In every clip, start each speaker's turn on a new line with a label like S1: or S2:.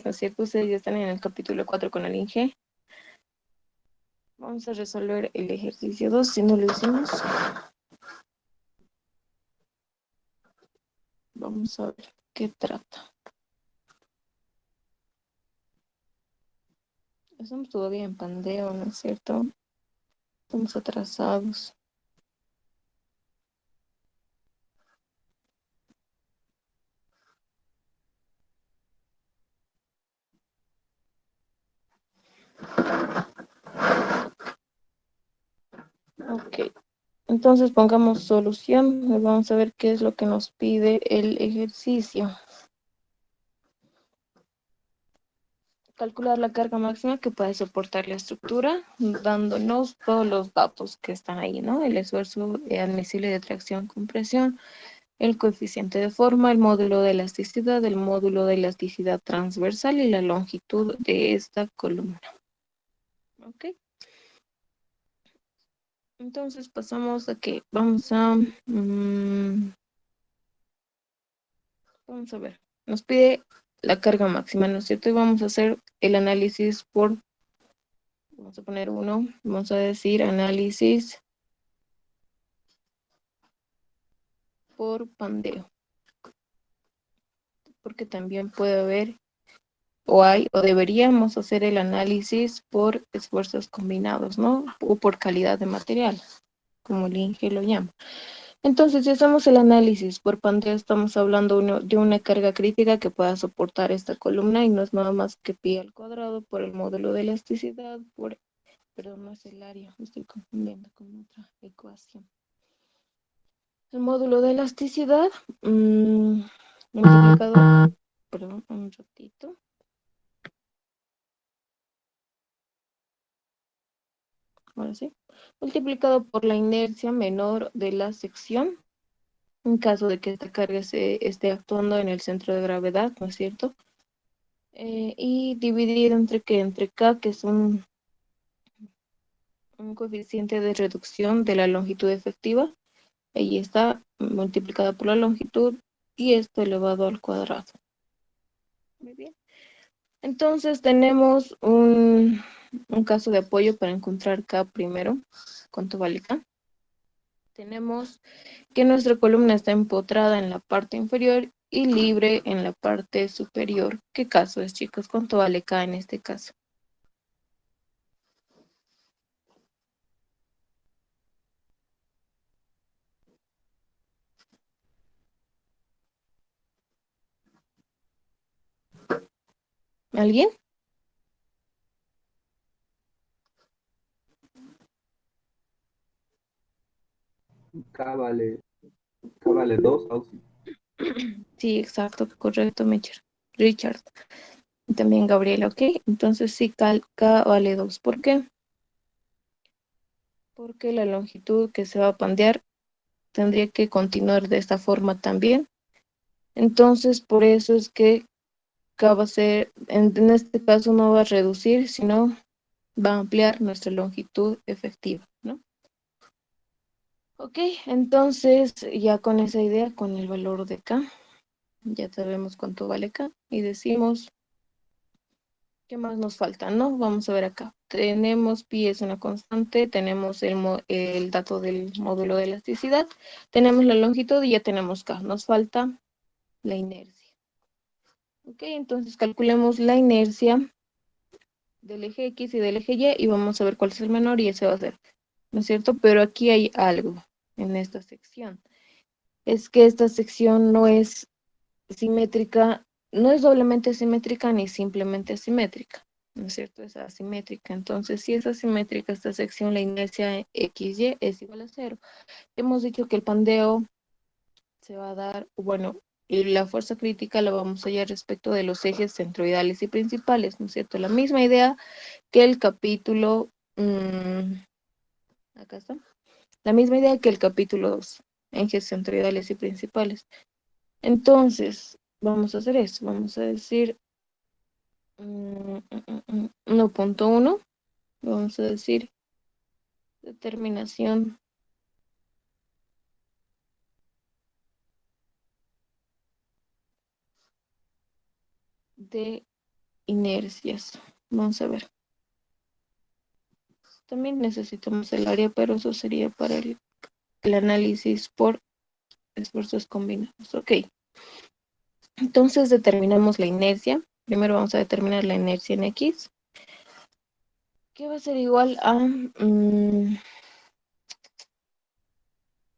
S1: ¿no es cierto? Ustedes ya están en el capítulo 4 con el INGE. Vamos a resolver el ejercicio 2 si no lo hicimos. Vamos a ver qué trata. Estamos todavía en pandeo, ¿no es cierto? Estamos atrasados. Ok, entonces pongamos solución. Vamos a ver qué es lo que nos pide el ejercicio. Calcular la carga máxima que puede soportar la estructura, dándonos todos los datos que están ahí, ¿no? El esfuerzo admisible de tracción con presión, el coeficiente de forma, el módulo de elasticidad, el módulo de elasticidad transversal y la longitud de esta columna. ¿Ok? Entonces pasamos a que vamos a ver, nos pide la carga máxima, ¿no es cierto? Y vamos a hacer el análisis vamos a poner uno, vamos a decir análisis por pandeo, porque también puede haber, o deberíamos hacer el análisis por esfuerzos combinados, ¿no? O por calidad de material, como el INGE lo llama. Entonces, si hacemos el análisis por pandeo, estamos hablando de una carga crítica que pueda soportar esta columna y no es nada más que pi al cuadrado por el módulo de elasticidad, perdón, no es el área, me estoy confundiendo con otra ecuación. El módulo de elasticidad multiplicado, perdón, un ratito. Ahora sí, multiplicado por la inercia menor de la sección, en caso de que esta carga esté actuando en el centro de gravedad, ¿no es cierto? Y dividido entre K, que es un coeficiente de reducción de la longitud efectiva, ahí está multiplicada por la longitud y esto elevado al cuadrado. Muy bien. Entonces tenemos un caso de apoyo para encontrar K primero. ¿Cuánto vale K? Tenemos que nuestra columna está empotrada en la parte inferior y libre en la parte superior. ¿Qué caso es, chicos? ¿Cuánto vale K en este caso? ¿Alguien?
S2: K vale, K vale 2, Auxi.
S1: Sí, exacto, correcto, Richard. Y también Gabriela, ¿ok? Entonces sí, K vale 2. ¿Por qué? Porque la longitud que se va a pandear tendría que continuar de esta forma también. Entonces, por eso es que K va a ser, en este caso no va a reducir, sino va a ampliar nuestra longitud efectiva, ¿no? Ok, entonces ya con esa idea, con el valor de K, ya sabemos cuánto vale K y decimos, ¿qué más nos falta, no? Vamos a ver acá. Tenemos pi es una constante, tenemos el dato del módulo de elasticidad, tenemos la longitud y ya tenemos K. Nos falta la inercia. Ok, entonces calculemos la inercia del eje X y del eje Y y vamos a ver cuál es el menor y ese va a ser, ¿no es cierto? Pero aquí hay algo en esta sección. Es que esta sección no es simétrica, no es doblemente simétrica ni simplemente simétrica, ¿no es cierto? Es asimétrica. Entonces, si es asimétrica esta sección, la inercia XY es igual a cero. Hemos dicho que el pandeo se va a dar, bueno, y la fuerza crítica la vamos a hallar respecto de los ejes centroidales y principales, ¿no es cierto? La misma idea que el capítulo, acá está, la misma idea que el capítulo 2, ejes centroidales y principales. Entonces, vamos a hacer eso, vamos a decir 1.1, vamos a decir determinación de inercias. Vamos a ver. También necesitamos el área, pero eso sería para el análisis por esfuerzos combinados. Ok. Entonces determinamos la inercia. Primero vamos a determinar la inercia en X, que va a ser igual a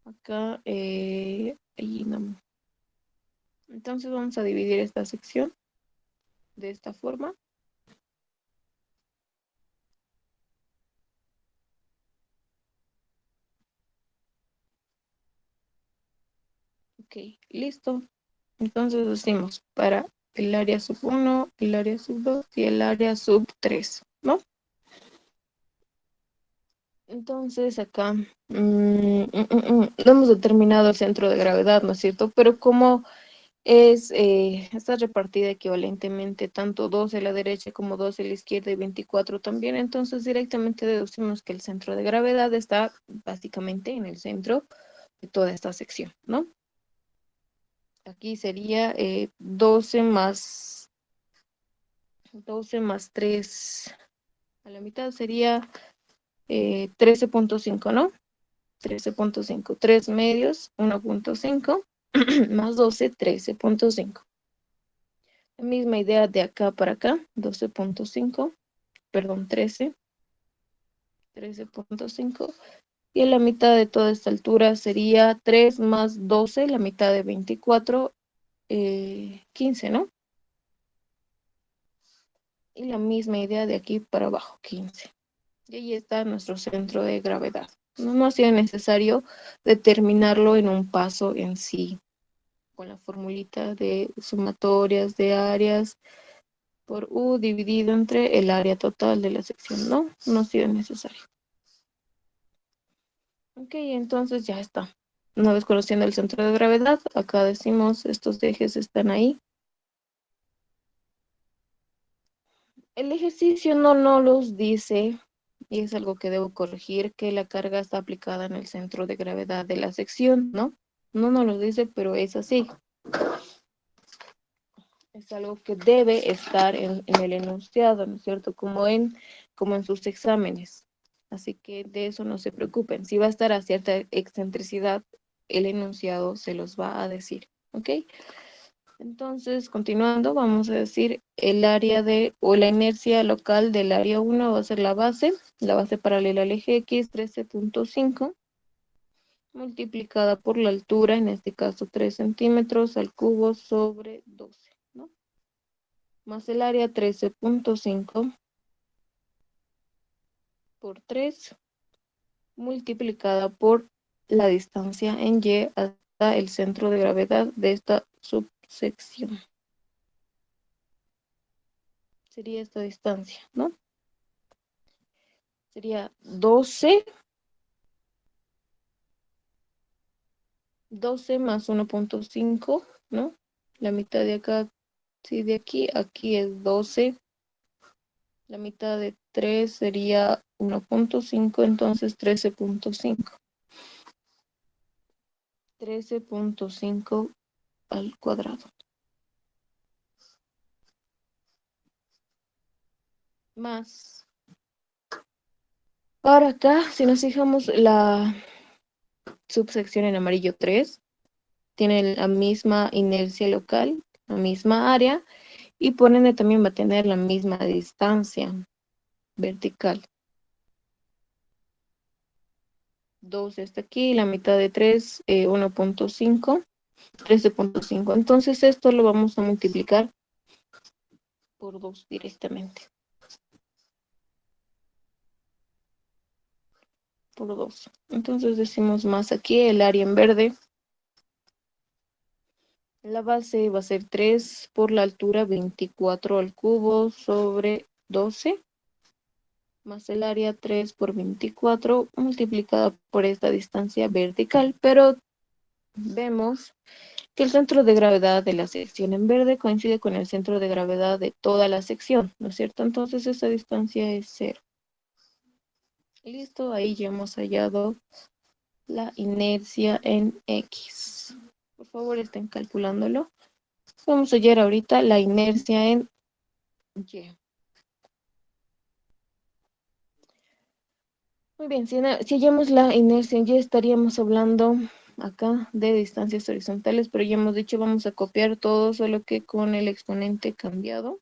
S1: acá. Ahí no. Entonces vamos a dividir esta sección de esta forma. Ok, listo. Entonces decimos para el área sub 1, el área sub 2 y el área sub 3, ¿no? Entonces acá no hemos determinado el centro de gravedad, ¿no es cierto? Pero como está repartida equivalentemente tanto 12 a la derecha como 12 a la izquierda y 24 también, entonces directamente deducimos que el centro de gravedad está básicamente en el centro de toda esta sección, ¿no? Aquí sería 12 más 3 a la mitad sería 13.5, ¿no? 13.5, 3 medios, 1.5 más 12, 13.5. La misma idea de acá para acá, 12.5, perdón, 13.5. Y en la mitad de toda esta altura sería 3 más 12, la mitad de 24, 15, ¿no? Y la misma idea de aquí para abajo, 15. Y ahí está nuestro centro de gravedad. No ha sido necesario determinarlo en un paso en sí, con la formulita de sumatorias de áreas por U dividido entre el área total de la sección. No ha sido necesario. Ok, entonces ya está. Una vez conociendo el centro de gravedad, acá decimos estos ejes están ahí. El ejercicio no los dice, y es algo que debo corregir, que la carga está aplicada en el centro de gravedad de la sección, ¿no? No nos lo dice, pero es así. Es algo que debe estar en el enunciado, ¿no es cierto? Como en sus exámenes. Así que de eso no se preocupen. Si va a estar a cierta excentricidad, el enunciado se los va a decir, ¿ok? Entonces, continuando, vamos a decir el área o la inercia local del área 1 va a ser la base paralela al eje X, 13.5, multiplicada por la altura, en este caso 3 centímetros al cubo sobre 12, ¿no? Más el área 13.5 por 3, multiplicada por la distancia en Y hasta el centro de gravedad de esta subsección. Sería esta distancia, ¿no? Sería 12 más 1.5, ¿no? La mitad de acá, sí, de aquí es 12. La mitad de 3 sería 1.5, entonces 13.5. 13.5 al cuadrado. Más. Ahora acá, si nos fijamos, la subsección en amarillo 3 tiene la misma inercia local, la misma área, y por ende también va a tener la misma distancia vertical. 2 está aquí, la mitad de 3, 1.5, 13.5. Entonces esto lo vamos a multiplicar por 2 directamente. Por 2. Entonces decimos más aquí el área en verde. La base va a ser 3 por la altura, 24 al cubo sobre 12, más el área 3 por 24 multiplicada por esta distancia vertical, pero vemos que el centro de gravedad de la sección en verde coincide con el centro de gravedad de toda la sección, ¿no es cierto? Entonces esa distancia es 0. Listo, ahí ya hemos hallado la inercia en X. Por favor, estén calculándolo. Vamos a hallar ahorita la inercia en Y. Muy bien, si hallamos la inercia en Y, estaríamos hablando acá de distancias horizontales, pero ya hemos dicho vamos a copiar todo, solo que con el exponente cambiado.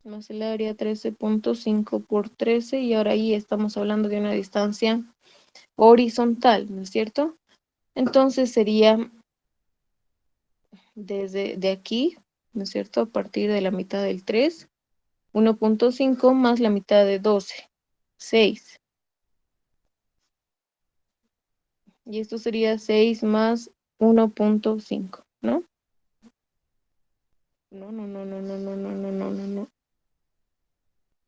S1: Más el área 13.5 por 13, y ahora ahí estamos hablando de una distancia horizontal, ¿no es cierto? Entonces sería desde de aquí, ¿no es cierto? A partir de la mitad del 3, 1.5 más la mitad de 12, 6. Y esto sería 6 más 1.5, ¿no? No, no, no, no, no, no, no, no, no, no, no.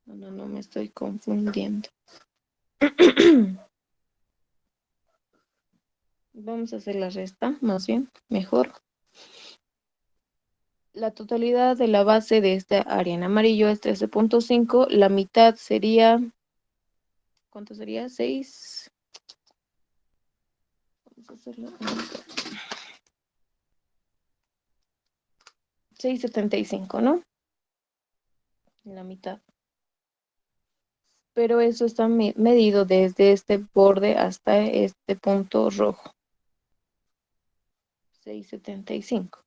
S1: No, no, no, me estoy confundiendo. Vamos a hacer la resta, más bien, mejor. La totalidad de la base de esta área en amarillo es 13.5. La mitad sería, ¿cuánto sería? 6. Vamos a hacerlo. 6.75, ¿no? La mitad. Pero eso está medido desde este borde hasta este punto rojo. 6.75.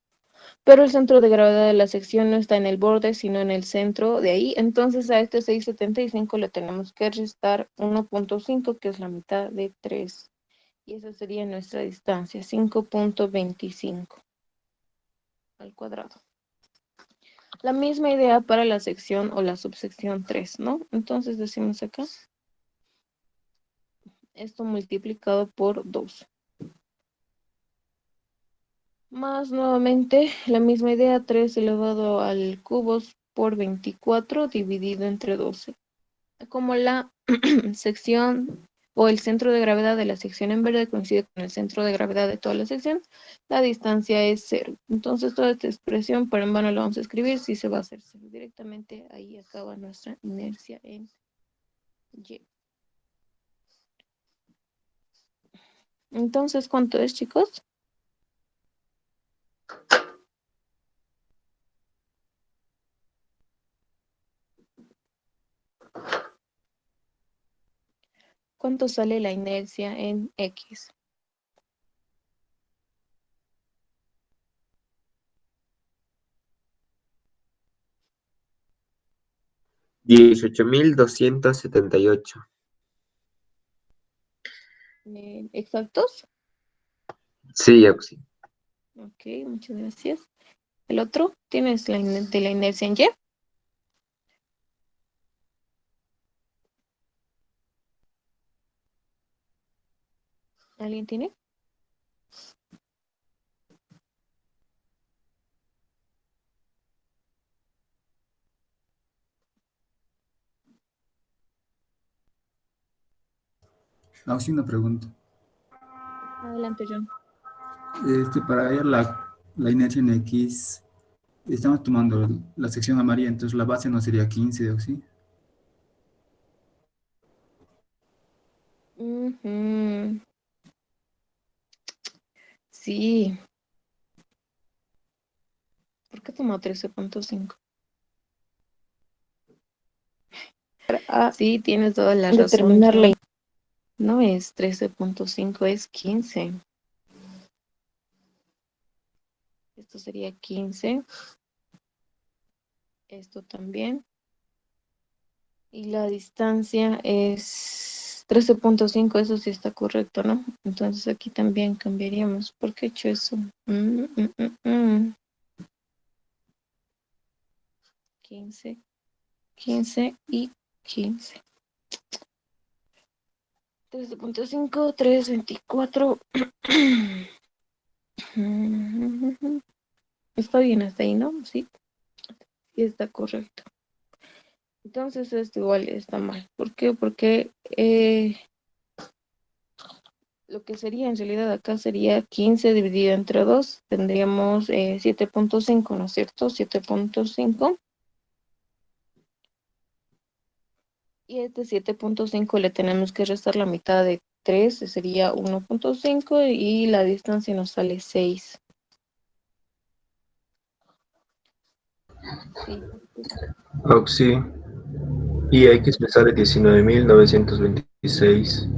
S1: Pero el centro de gravedad de la sección no está en el borde, sino en el centro de ahí. Entonces a este 6.75 le tenemos que restar 1.5, que es la mitad de 3. Y esa sería nuestra distancia, 5.25 al cuadrado. La misma idea para la sección o la subsección 3, ¿no? Entonces decimos acá, esto multiplicado por 2. Más nuevamente, la misma idea, 3 elevado al cubo por 24 dividido entre 12. Como la sección o el centro de gravedad de la sección en verde coincide con el centro de gravedad de toda la sección, la distancia es 0. Entonces toda esta expresión, pero en vano la vamos a escribir, si se va a hacer 0. Directamente ahí acaba nuestra inercia en Y. Entonces, ¿cuánto es, chicos? ¿Cuánto sale la inercia en X?
S3: 18.278.
S1: ¿Exactos?
S3: Sí, Auxi.
S1: Ok, muchas gracias. ¿El otro? ¿Tienes de la inercia en Y? ¿Alguien tiene?
S4: Así una pregunta.
S1: Adelante, John.
S4: Para hallar la inercia en X, estamos tomando la sección amarilla, entonces la base no sería 15, ¿o sí?
S1: Ujú. Sí. ¿Por qué tomó 13.5? Sí, tienes toda la razón,
S5: Determinar la
S1: John. No es 13.5, es 15. Esto sería 15. Esto también. Y la distancia es 13.5, eso sí está correcto, ¿no? Entonces aquí también cambiaríamos. ¿Por qué he hecho eso? 15, 15 y 15. 13.5, 3.24. Está bien hasta ahí, ¿no? Sí, sí está correcto. Entonces esto igual está mal. ¿Por qué? Porque lo que sería en realidad acá sería 15 dividido entre 2. Tendríamos 7.5, ¿no es cierto? 7.5. Y este 7.5 le tenemos que restar la mitad de 3, sería 1.5, y la distancia nos sale 6. Sí.
S3: Oxy. Y X me sale 19.926.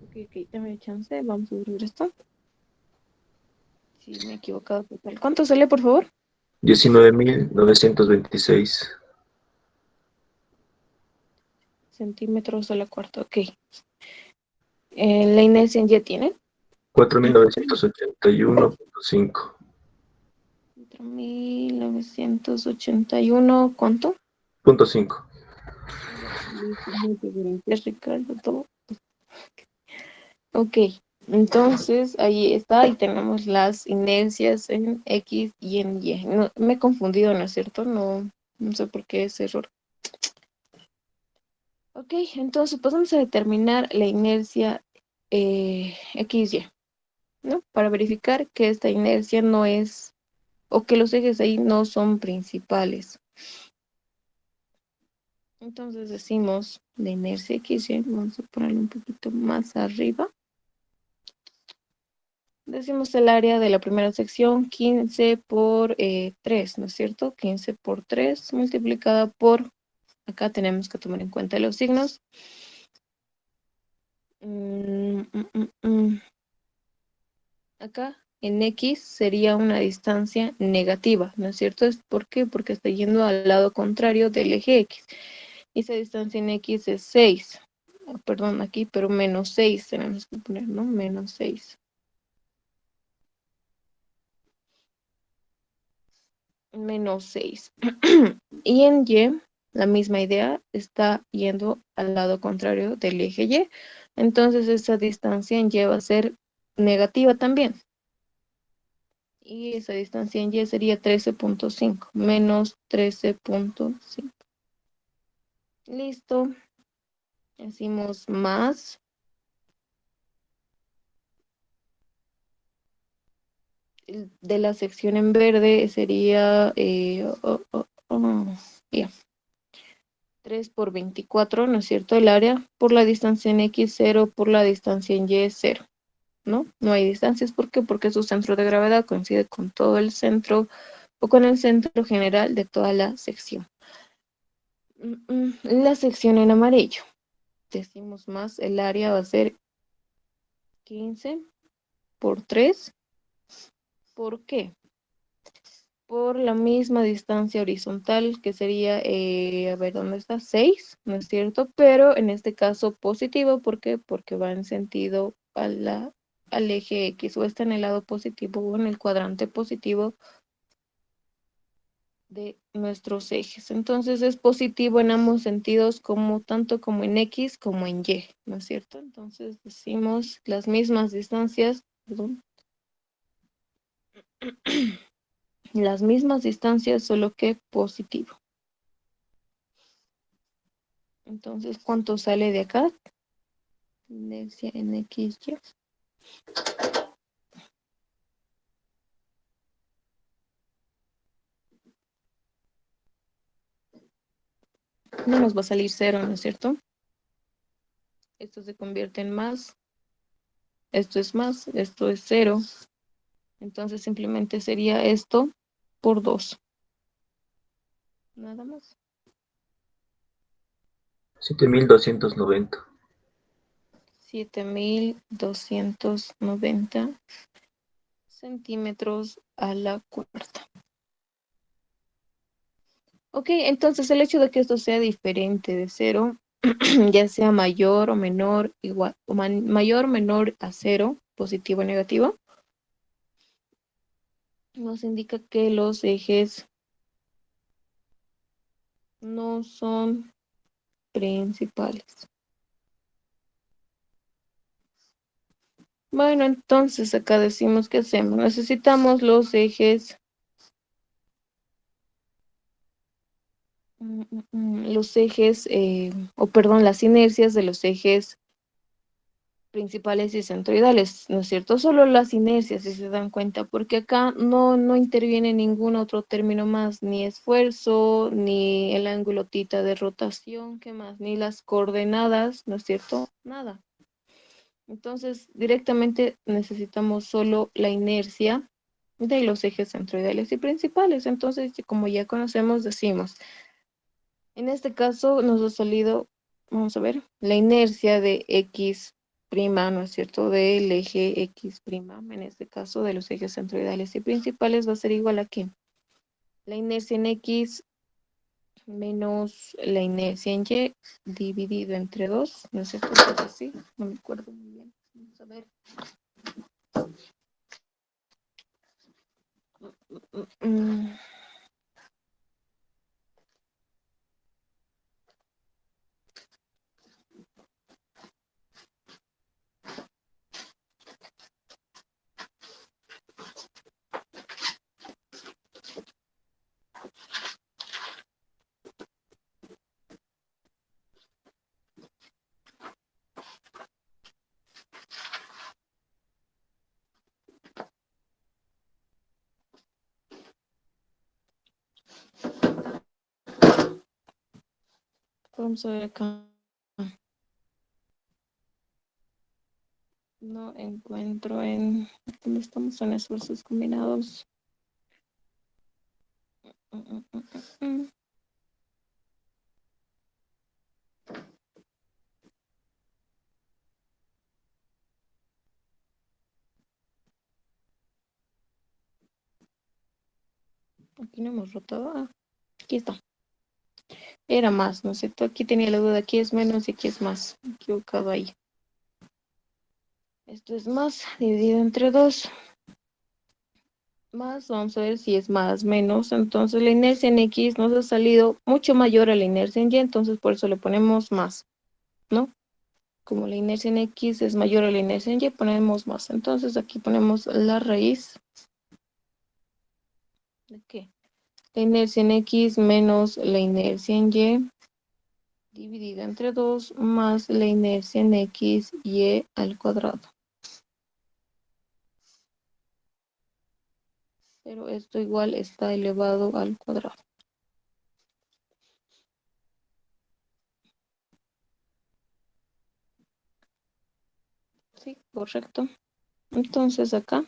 S1: Ok, dame chance, vamos a abrir esto. Sí, me he equivocado total. ¿Cuánto sale, por favor?
S3: 19.926.
S1: Centímetros a la cuarta, ok. La inercia en Y tiene
S3: 4.981.5.
S1: 4.981, ¿cuánto?
S3: Punto 5.
S1: Ya, listo, muchas gracias, Ricardo. Todo. Ok, entonces ahí está, ahí tenemos las inercias en X y en Y. No, me he confundido, ¿no es cierto? No, no sé por qué ese error. Ok, entonces pasamos a determinar la inercia XY, ¿no? Para verificar que esta inercia no es, o que los ejes ahí no son principales. Entonces decimos la inercia XY, vamos a ponerlo un poquito más arriba. Decimos el área de la primera sección, 15 por 3, ¿no es cierto? 15 por 3 multiplicada por, acá tenemos que tomar en cuenta los signos. Acá en X sería una distancia negativa, ¿no es cierto? ¿Por qué? Porque está yendo al lado contrario del eje X. Y esa distancia en X es 6. Perdón, aquí, pero menos 6 tenemos que poner, ¿no? Menos 6. Menos 6. Y en Y, la misma idea, está yendo al lado contrario del eje Y. Entonces esa distancia en Y va a ser negativa también. Y esa distancia en Y sería 13.5, menos 13.5. Listo. Decimos más. De la sección en verde sería ya, 3 por 24, ¿no es cierto? El área por la distancia en X, 0 por la distancia en Y, 0, ¿no? No hay distancias, ¿por qué? Porque su centro de gravedad coincide con todo el centro o con el centro general de toda la sección. La sección en amarillo. Decimos más, el área va a ser 15 por 3. ¿Por qué? Por la misma distancia horizontal que sería, a ver, ¿dónde está? 6, ¿no es cierto? Pero en este caso positivo, ¿por qué? Porque va en sentido al eje X, o está en el lado positivo o en el cuadrante positivo de nuestros ejes. Entonces es positivo en ambos sentidos, como tanto como en X como en Y, ¿no es cierto? Entonces decimos las mismas distancias, perdón, las mismas distancias, solo que positivo. Entonces, ¿cuánto sale de acá? Inercia en X, Y. No nos va a salir 0, ¿no es cierto? Esto se convierte en más, esto es más, esto es 0. Entonces simplemente sería esto por 2. Nada más.
S3: 7.290.
S1: 7.290 centímetros a la cuarta. Ok, entonces el hecho de que esto sea diferente de 0, ya sea mayor o menor, igual, o mayor o menor a 0, positivo o negativo, nos indica que los ejes no son principales. Bueno, entonces acá decimos que hacemos. Necesitamos los ejes, o perdón, las inercias de los ejes principales y centroidales, ¿no es cierto? Solo las inercias, si se dan cuenta, porque acá no interviene ningún otro término más, ni esfuerzo, ni el ángulo tita de rotación, ¿qué más? Ni las coordenadas, ¿no es cierto? Nada. Entonces, directamente necesitamos solo la inercia de los ejes centroidales y principales. Entonces, como ya conocemos, decimos, en este caso nos ha salido, vamos a ver, la inercia de X prima, ¿no es cierto?, del eje X prima, en este caso de los ejes centroidales y principales va a ser igual a ¿qué? La inercia en X menos la inercia en Y dividido entre 2, ¿no es cierto? Es así, no me acuerdo muy bien. Vamos a ver. Mm, Vamos a ver acá. No encuentro en... ¿Dónde estamos en esfuerzos combinados? Mm, mm, mm, mm, mm. Aquí no hemos rotado. Ah, aquí está. Era más, ¿no es cierto? Aquí tenía la duda. Aquí es menos y aquí es más. Me he equivocado ahí. Esto es más dividido entre 2. Más, vamos a ver si es más, menos. Entonces la inercia en X nos ha salido mucho mayor a la inercia en Y. Entonces por eso le ponemos más, ¿no? Como la inercia en X es mayor a la inercia en Y, ponemos más. Entonces aquí ponemos la raíz. ¿De qué? La inercia en X menos la inercia en Y dividida entre 2 más la inercia en X Y al cuadrado. Pero esto igual está elevado al cuadrado. Sí, correcto. Entonces acá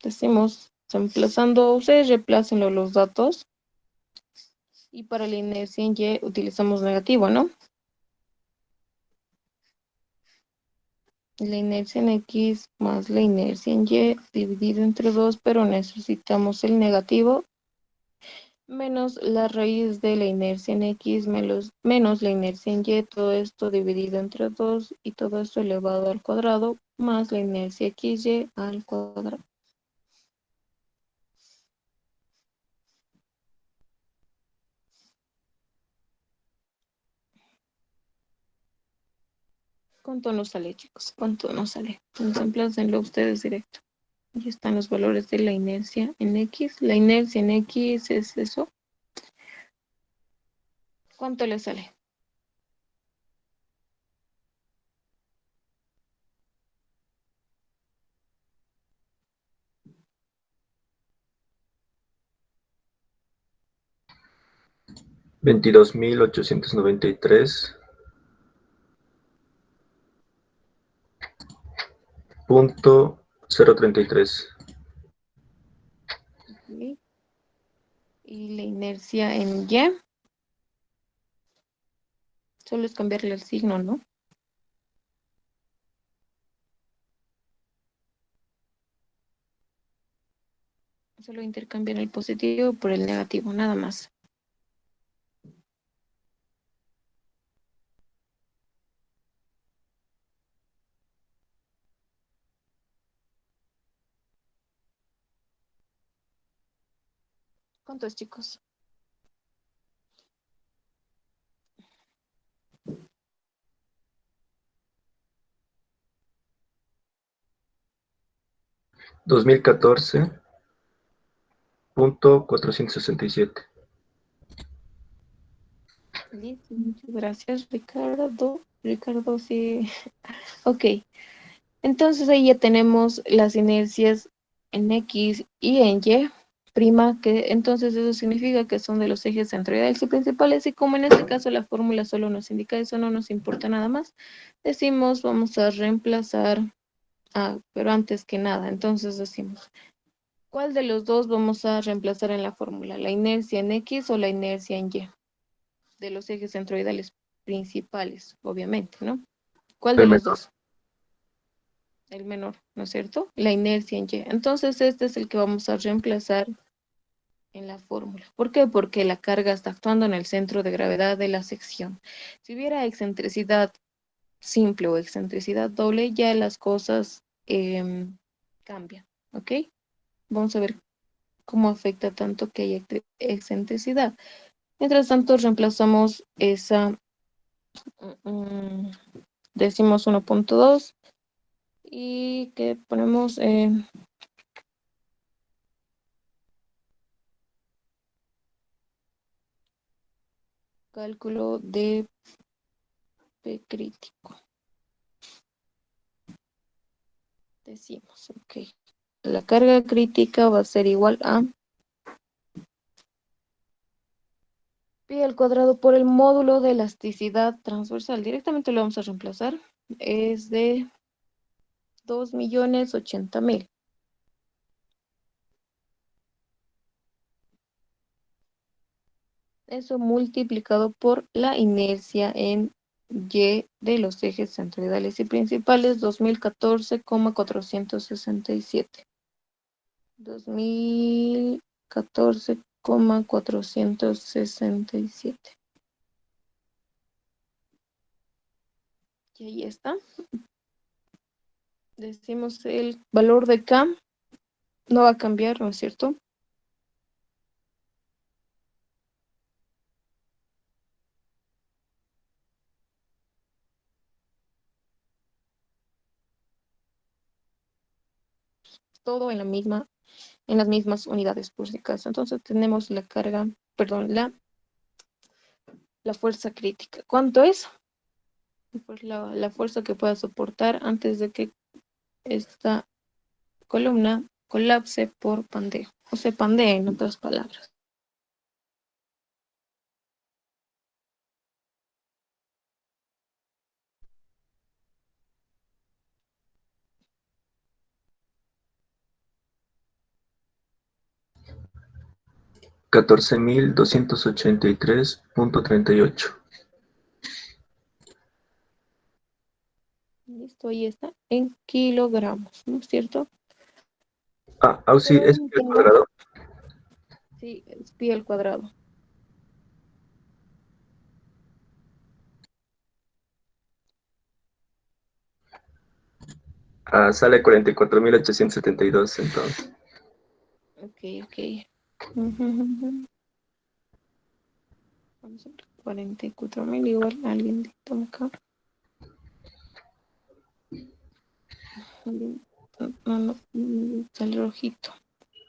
S1: decimos, reemplazando, ustedes reemplacen los datos. Y para la inercia en Y utilizamos negativo, ¿no? La inercia en X más la inercia en Y dividido entre 2, pero necesitamos el negativo menos la raíz de la inercia en X menos la inercia en Y, todo esto dividido entre 2 y todo esto elevado al cuadrado más la inercia XY al cuadrado. ¿Cuánto nos sale, chicos? ¿Cuánto nos sale? Reemplácenlo ustedes directo. Ahí están los valores de la inercia en X. La inercia en X es eso. ¿Cuánto le sale?
S3: $22,893.033.
S1: Ok. Y la inercia en Y. Solo es cambiarle el signo, ¿no? Solo intercambiar el positivo por el negativo, nada más. ¿Cuántos, chicos?
S3: $2014.467.
S1: Listo, muchas gracias, Ricardo. Ricardo, sí. Ok, entonces ahí ya tenemos las inercias en X y en Y, prima, que entonces eso significa que son de los ejes centroidales y principales, y como en este caso la fórmula solo nos indica eso, no nos importa nada más, decimos, vamos a reemplazar, pero antes que nada, entonces decimos, ¿Cuál de los dos vamos a reemplazar en la fórmula? ¿La inercia en X o la inercia en Y? De los ejes centroidales principales, obviamente, ¿no? ¿Cuál de
S3: El
S1: los
S3: menor.
S1: dos? El menor, ¿no es cierto? La inercia en Y. Entonces, este es el que vamos a reemplazar en la fórmula. ¿Por qué? Porque la carga está actuando en el centro de gravedad de la sección. Si hubiera excentricidad simple o excentricidad doble, ya las cosas cambian, ¿ok? Vamos a ver cómo afecta tanto que haya excentricidad. Mientras tanto, reemplazamos esa, mm, decimos 1.2 y que ponemos cálculo de P crítico. Decimos, ok. La carga crítica va a ser igual a pi al cuadrado por el módulo de elasticidad transversal. Directamente lo vamos a reemplazar. Es de 2.080.000. Eso multiplicado por la inercia en Y de los ejes centroidales y principales, 2014,467. 2014,467. Y ahí está. Decimos el valor de K no va a cambiar, ¿no es cierto? Todo en en las mismas unidades por si acaso. Entonces tenemos la carga, perdón, la fuerza crítica. ¿Cuánto es? Pues la fuerza que pueda soportar antes de que esta columna colapse por pandeo. O se pandee, en otras palabras.
S3: Catorce mil doscientos ochenta y tres punto 38.
S1: Listo, ahí está. En kilogramos, ¿no es cierto?
S3: Sí, es pi al
S1: Tengo,
S3: cuadrado.
S1: sí, es pi al cuadrado.
S3: Sale 44.872 entonces.
S1: Ok, ok. Ujú, ujú. Vamos a ver, 44.000 igual, alguien dictó acá. No, no, sale rojito.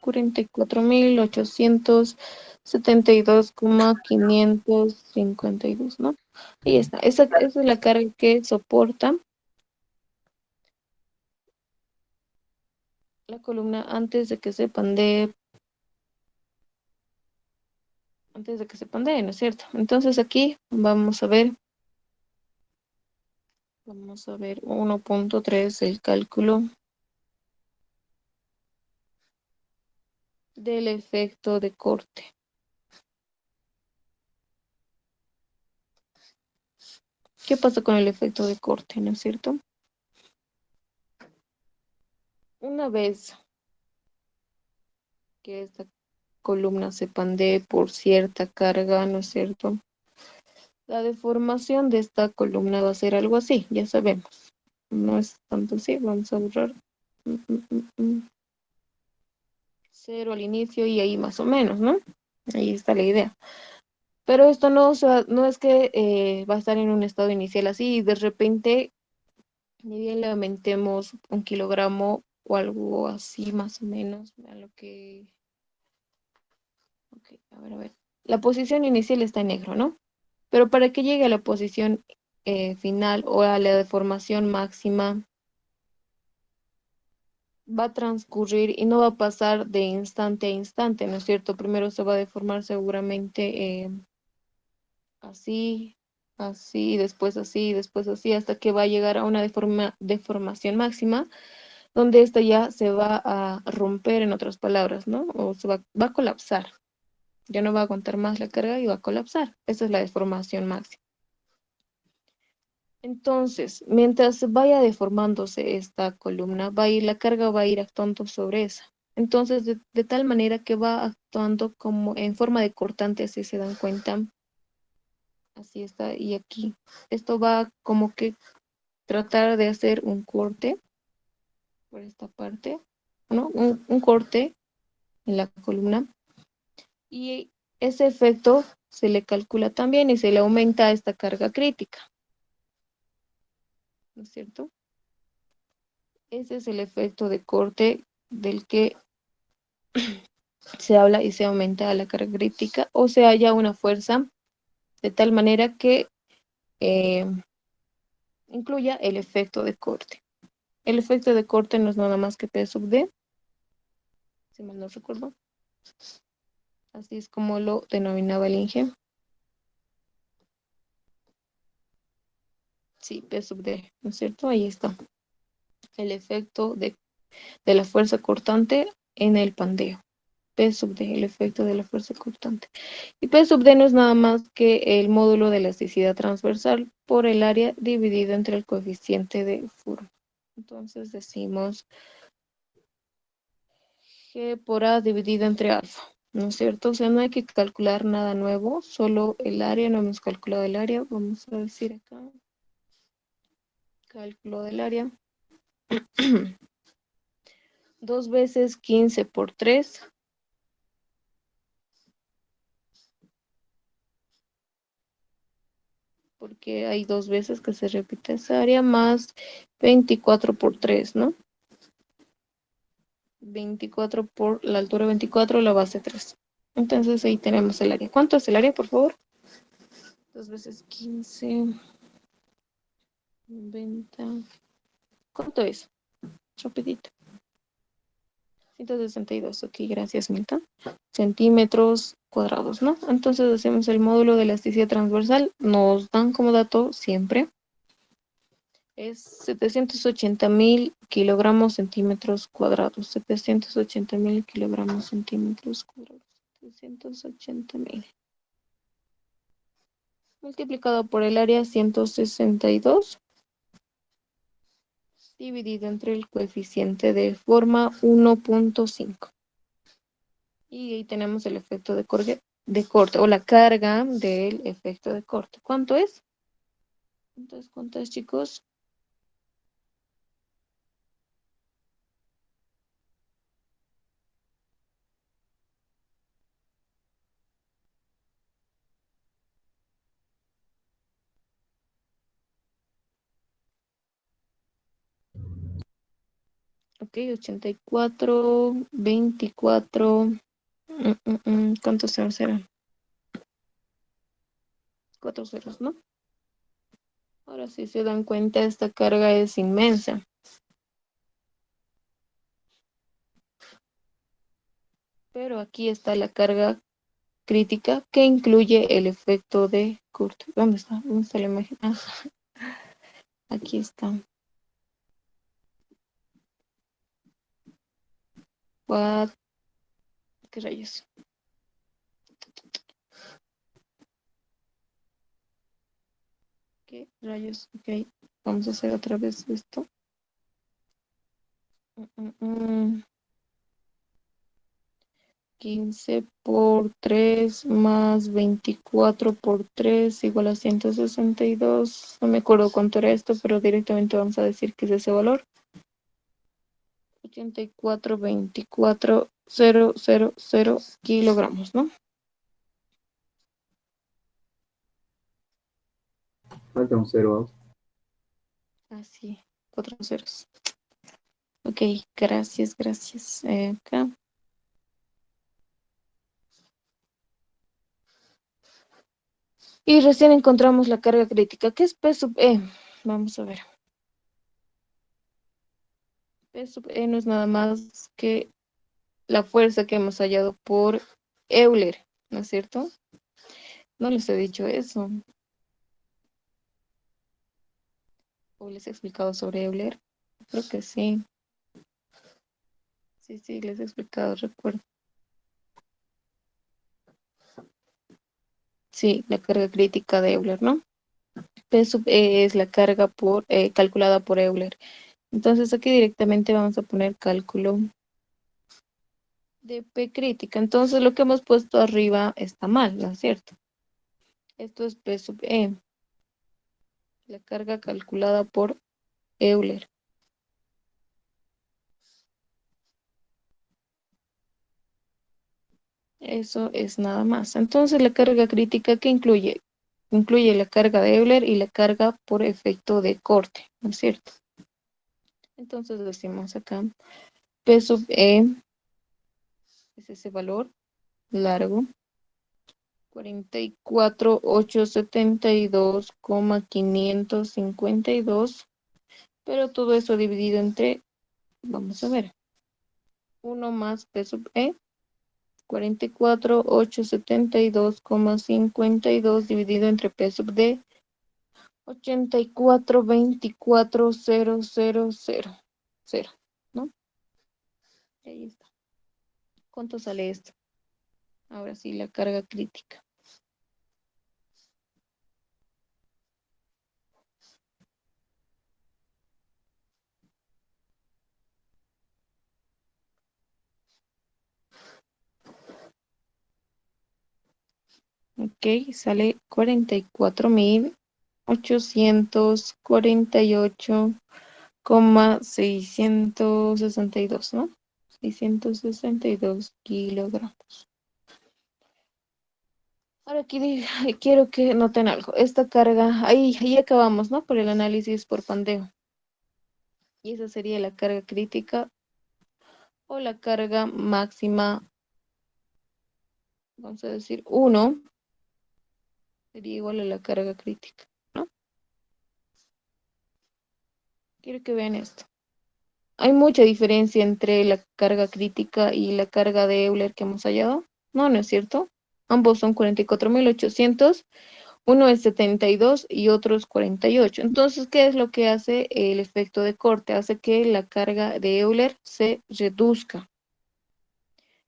S1: 44.872,552, ¿no? Ahí está. Esa es la carga que soporta la columna antes de que se pandee, ¿no es cierto? Entonces aquí vamos a ver 1.3, el cálculo del efecto de corte. ¿Qué pasa con el efecto de corte, no es cierto? Una vez que esta columna se pandee por cierta carga, ¿no es cierto? La deformación de esta columna va a ser algo así, ya sabemos. No es tanto así, vamos a borrar 0 al inicio y ahí más o menos, ¿no? Ahí está la idea. Pero esto no, no es que va a estar en un estado inicial así y de repente ni bien le aumentemos 1 kilogramo o algo así más o menos a lo que... Ok, a ver. La posición inicial está en negro, ¿no? Pero para que llegue a la posición final o a la deformación máxima, va a transcurrir y no va a pasar de instante a instante, ¿no es cierto? Primero se va a deformar seguramente así, así, después así, después así, hasta que va a llegar a una deformación máxima, donde esta ya se va a romper, en otras palabras, ¿no? O va a colapsar. Ya no va a aguantar más la carga y va a colapsar. Esa es la deformación máxima. Entonces, mientras vaya deformándose esta columna, la carga va a ir actuando sobre esa. Entonces, de tal manera que va actuando como en forma de cortante, así se dan cuenta. Así está, y aquí. Esto va como que tratar de hacer un corte por esta parte, ¿no? Un corte en la columna. Y ese efecto se le calcula también y se le aumenta esta carga crítica, ¿no es cierto? Ese es el efecto de corte del que se habla y se aumenta la carga crítica o se halla una fuerza de tal manera que eh, incluya el efecto de corte. El efecto de corte no es nada más que P sub D, si mal no recuerdo. Así es como lo denominaba el Inge. Sí, P sub D, ¿no es cierto? Ahí está. El efecto de la fuerza cortante en el pandeo. P sub D, el efecto de la fuerza cortante. Y P sub D no es nada más que el módulo de elasticidad transversal por el área dividido entre el coeficiente de forma. Entonces decimos G por A dividido entre alfa, ¿no es cierto? O sea, no hay que calcular nada nuevo, solo el área, no hemos calculado el área, vamos a decir acá, cálculo del área. 2 veces 15 por 3, porque hay 2 veces que se repite esa área, más 24 por 3, ¿no? 24 por la altura 24, la base 3. Entonces ahí tenemos el área. ¿Cuánto es el área, por favor? 2 veces 15, 90. ¿Cuánto es? Rapidito. 162, ok, gracias, Milton. Centímetros cuadrados, ¿no? Entonces hacemos el módulo de elasticidad transversal. Nos dan como dato siempre. Es 780.000 kilogramos centímetros cuadrados. 780.000 kilogramos centímetros cuadrados. 780.000. Multiplicado por el área 162. Dividido entre el coeficiente de forma 1.5. Y ahí tenemos el efecto de corte o la carga del efecto de corte. ¿Cuánto es? Entonces, ¿cuánto es, chicos? Ok, 84, 24. ¿Cuántos ceros serán? 4 ceros, ¿no? Ahora sí se dan cuenta, esta carga es inmensa. Pero aquí está la carga crítica que incluye el efecto de Kurt. ¿Dónde está? ¿Dónde está la imagen? Ah, aquí está. What? ¿Qué rayos? ¿Qué rayos? Ok, vamos a hacer otra vez esto. 15 por 3 más 24 por 3 igual a 162. No me acuerdo cuánto era esto, pero directamente vamos a decir que es ese valor. 84,24,000 kilogramos, ¿no?
S2: Falta un cero.
S1: Así, 4 ceros. Ok, gracias, gracias. Acá. Y recién encontramos la carga crítica. ¿Qué es P sub E? Vamos a ver. P sub E no es nada más que la fuerza que hemos hallado por Euler, ¿no es cierto? No les he dicho eso. ¿O les he explicado sobre Euler? Creo que sí. Sí, les he explicado, recuerdo. Sí, la carga crítica de Euler, ¿no? P sub E es la carga calculada por Euler. Entonces aquí directamente vamos a poner cálculo de P crítica. Entonces lo que hemos puesto arriba está mal, ¿no es cierto? Esto es P sub E, la carga calculada por Euler. Eso es nada más. Entonces la carga crítica, ¿qué incluye? Incluye la carga de Euler y la carga por efecto de corte, ¿no es cierto? Entonces decimos acá, P sub E es ese valor largo, 44,872,552, pero todo eso dividido entre, vamos a ver, 1 más P sub E, 44,872,52 dividido entre P sub D, 84,24,000, ¿no? Ahí está. ¿Cuánto sale esto? Ahora sí, la carga crítica. Ok, sale 44.848,662, ¿no? 662 kilogramos. Ahora aquí quiero que noten algo. Esta carga, ahí acabamos, ¿no? Por el análisis por pandeo. Y esa sería la carga crítica o la carga máxima, vamos a decir 1, sería igual a la carga crítica, ¿no? Quiero que vean esto. ¿Hay mucha diferencia entre la carga crítica y la carga de Euler que hemos hallado? No, no es cierto. Ambos son 44.800. Uno es 72 y otro es 48. Entonces, ¿qué es lo que hace el efecto de corte? Hace que la carga de Euler se reduzca.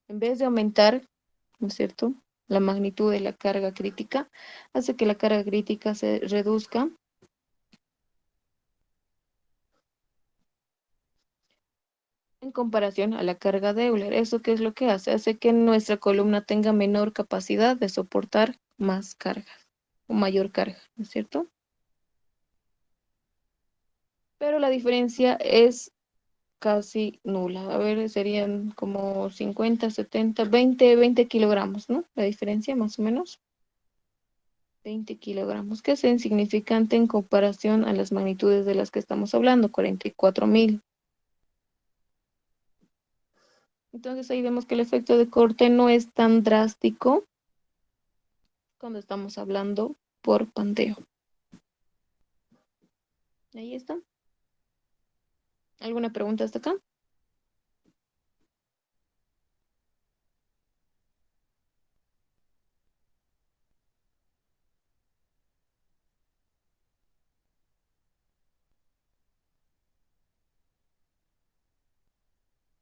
S1: En vez de aumentar, ¿no es cierto?, la magnitud de la carga crítica, hace que la carga crítica se reduzca en comparación a la carga de Euler. ¿Eso qué es lo que hace? Hace que nuestra columna tenga menor capacidad de soportar más cargas o mayor carga, ¿no es cierto? Pero la diferencia es casi nula. A ver, serían como 50, 70, 20 kilogramos, ¿no? La diferencia más o menos. 20 kilogramos, que es insignificante en comparación a las magnitudes de las que estamos hablando, 44.000. Entonces ahí vemos que el efecto de corte no es tan drástico cuando estamos hablando por pandeo. Ahí está. ¿Alguna pregunta hasta acá?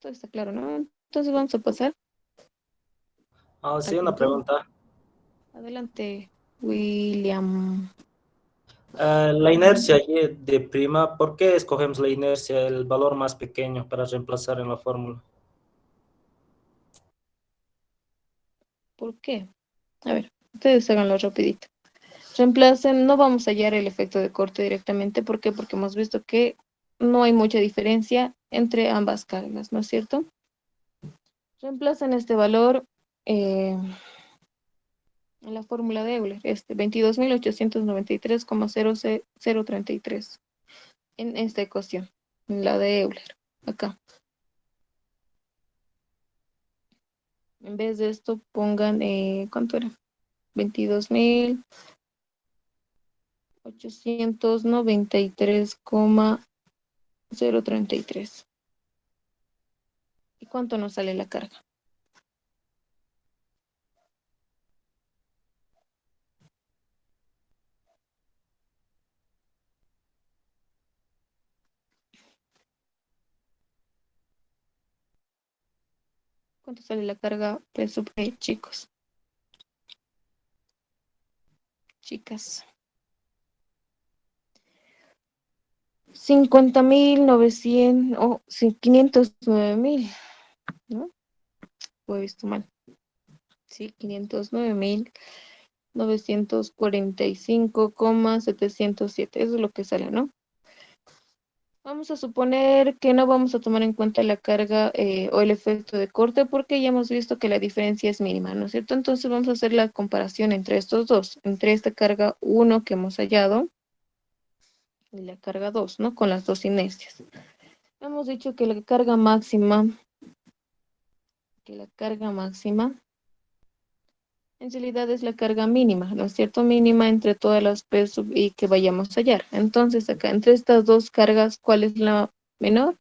S1: Todo está claro, ¿no? Entonces vamos a pasar
S5: Ah,
S1: al
S5: sí, una
S1: punto.
S5: pregunta.
S1: Adelante, William.
S5: La inercia allí de prima, ¿por qué escogemos la inercia, el valor más pequeño para reemplazar en la fórmula?
S1: ¿Por qué? A ver, ustedes háganlo rapidito. Reemplacen, no vamos a hallar el efecto de corte directamente. ¿Por qué? Porque hemos visto que no hay mucha diferencia entre ambas cargas, ¿no es cierto? Reemplacen este valor en la fórmula de Euler, 22.893,0033 en esta ecuación, en la de Euler, acá. En vez de esto pongan, ¿cuánto era? 22.893,033. ¿Y cuánto nos sale la carga? ¿Cuánto sale la carga P sub E, chicos? Chicas. 50.900 o 509.000, ¿no? Lo he visto mal. Sí, 509.945,707. Eso es lo que sale, ¿no? Vamos a suponer que no vamos a tomar en cuenta la carga o el efecto de corte porque ya hemos visto que la diferencia es mínima, ¿no es cierto? Entonces vamos a hacer la comparación entre estos dos, entre esta carga 1 que hemos hallado y la carga 2, ¿no? Con las dos inercias. Hemos dicho que la carga máxima en realidad es la carga mínima, ¿no es cierto? Mínima entre todas las P sub I que vayamos a hallar. Entonces acá, entre estas dos cargas, ¿cuál es la menor?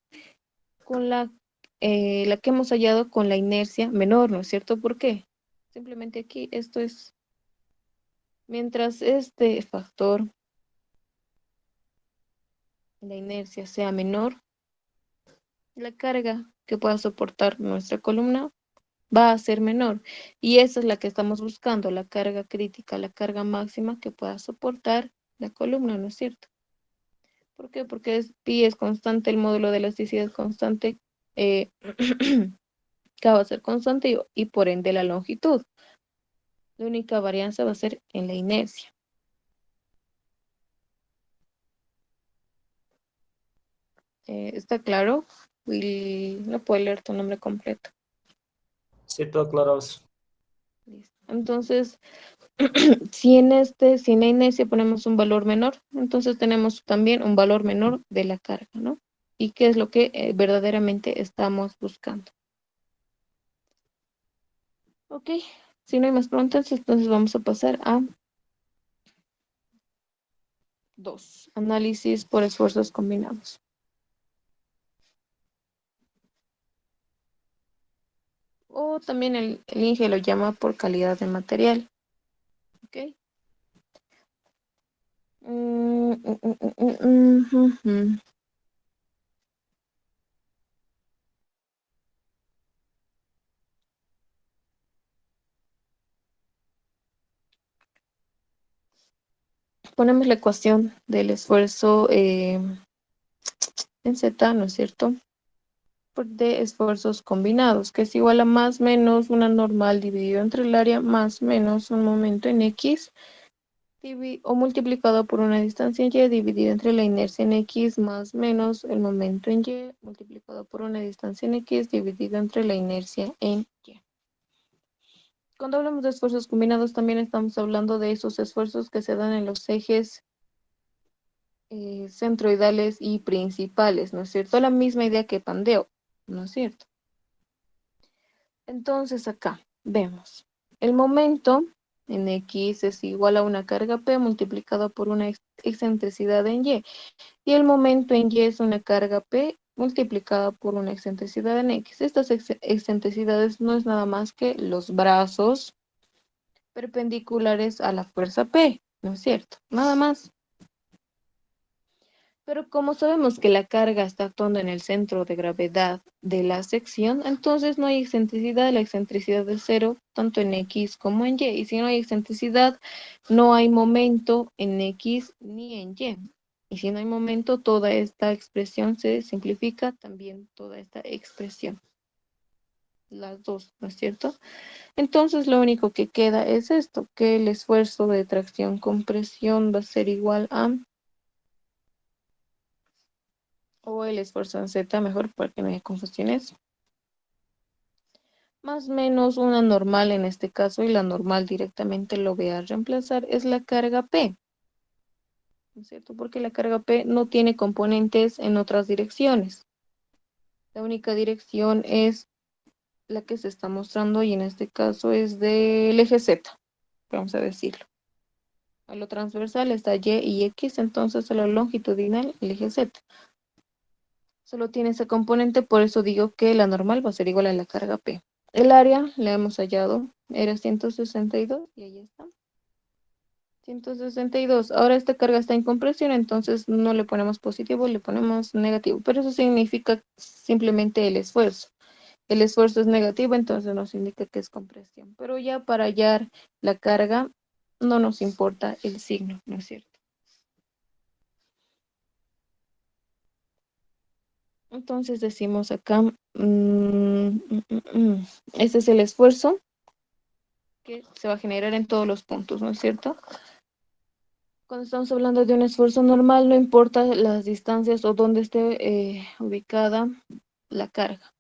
S1: Con la que hemos hallado con la inercia menor, ¿no es cierto? ¿Por qué? Simplemente aquí esto es, mientras este factor, la inercia sea menor, la carga que pueda soportar nuestra columna va a ser menor. Y esa es la que estamos buscando, la carga crítica, la carga máxima que pueda soportar la columna, ¿no es cierto? ¿Por qué? Porque pi es constante, el módulo de elasticidad es constante, eh, K va a ser constante y por ende la longitud. La única varianza va a ser en la inercia. ¿Está claro? Y no puedo leer tu nombre completo.
S5: Sí, todo claro.
S1: Listo. Entonces, si en la inercia ponemos un valor menor, entonces tenemos también un valor menor de la carga, ¿no? ¿Y qué es lo que verdaderamente estamos buscando? Ok, si no hay más preguntas, entonces vamos a pasar a 2. Análisis por esfuerzos combinados. O también el INGE lo llama por calidad de material. Ok. Ujú. Ponemos la ecuación del esfuerzo en Z, ¿no es cierto? De esfuerzos combinados, que es igual a más menos una normal dividido entre el área más menos un momento en X o multiplicado por una distancia en Y dividido entre la inercia en X más menos el momento en Y multiplicado por una distancia en X dividido entre la inercia en Y. Cuando hablamos de esfuerzos combinados también estamos hablando de esos esfuerzos que se dan en los ejes centroidales y principales, ¿no es cierto? La misma idea que pandeo, ¿no es cierto? Entonces acá vemos el momento en X es igual a una carga P multiplicado por una excentricidad en Y. Y el momento en Y es una carga P multiplicada por una excentricidad en X. Estas excentricidades no es nada más que los brazos perpendiculares a la fuerza P, ¿no es cierto? Nada más. Pero como sabemos que la carga está actuando en el centro de gravedad de la sección, entonces no hay excentricidad, la excentricidad es cero, tanto en X como en Y. Y si no hay excentricidad, no hay momento en X ni en Y. Y si no hay momento, toda esta expresión se simplifica, también toda esta expresión. Las dos, ¿no es cierto? Entonces lo único que queda es esto, que el esfuerzo de tracción-compresión va a ser igual a o el esfuerzo en Z, mejor para que no haya confusiones. Más o menos una normal en este caso, y la normal directamente lo voy a reemplazar, es la carga P. ¿No es cierto? Porque la carga P no tiene componentes en otras direcciones. La única dirección es la que se está mostrando y en este caso es del eje Z, vamos a decirlo. A lo transversal está Y y X, entonces a lo longitudinal el eje Z. Solo tiene ese componente, por eso digo que la normal va a ser igual a la carga P. El área, la hemos hallado, era 162 y ahí está. 162. Ahora esta carga está en compresión, entonces no le ponemos positivo, le ponemos negativo. Pero eso significa simplemente el esfuerzo. el esfuerzo es negativo, entonces nos indica que es compresión. Pero ya para hallar la carga, no nos importa el signo, ¿no es cierto? Entonces decimos acá, este es el esfuerzo que se va a generar en todos los puntos, ¿no es cierto? Cuando estamos hablando de un esfuerzo normal, no importa las distancias o dónde esté ubicada la carga.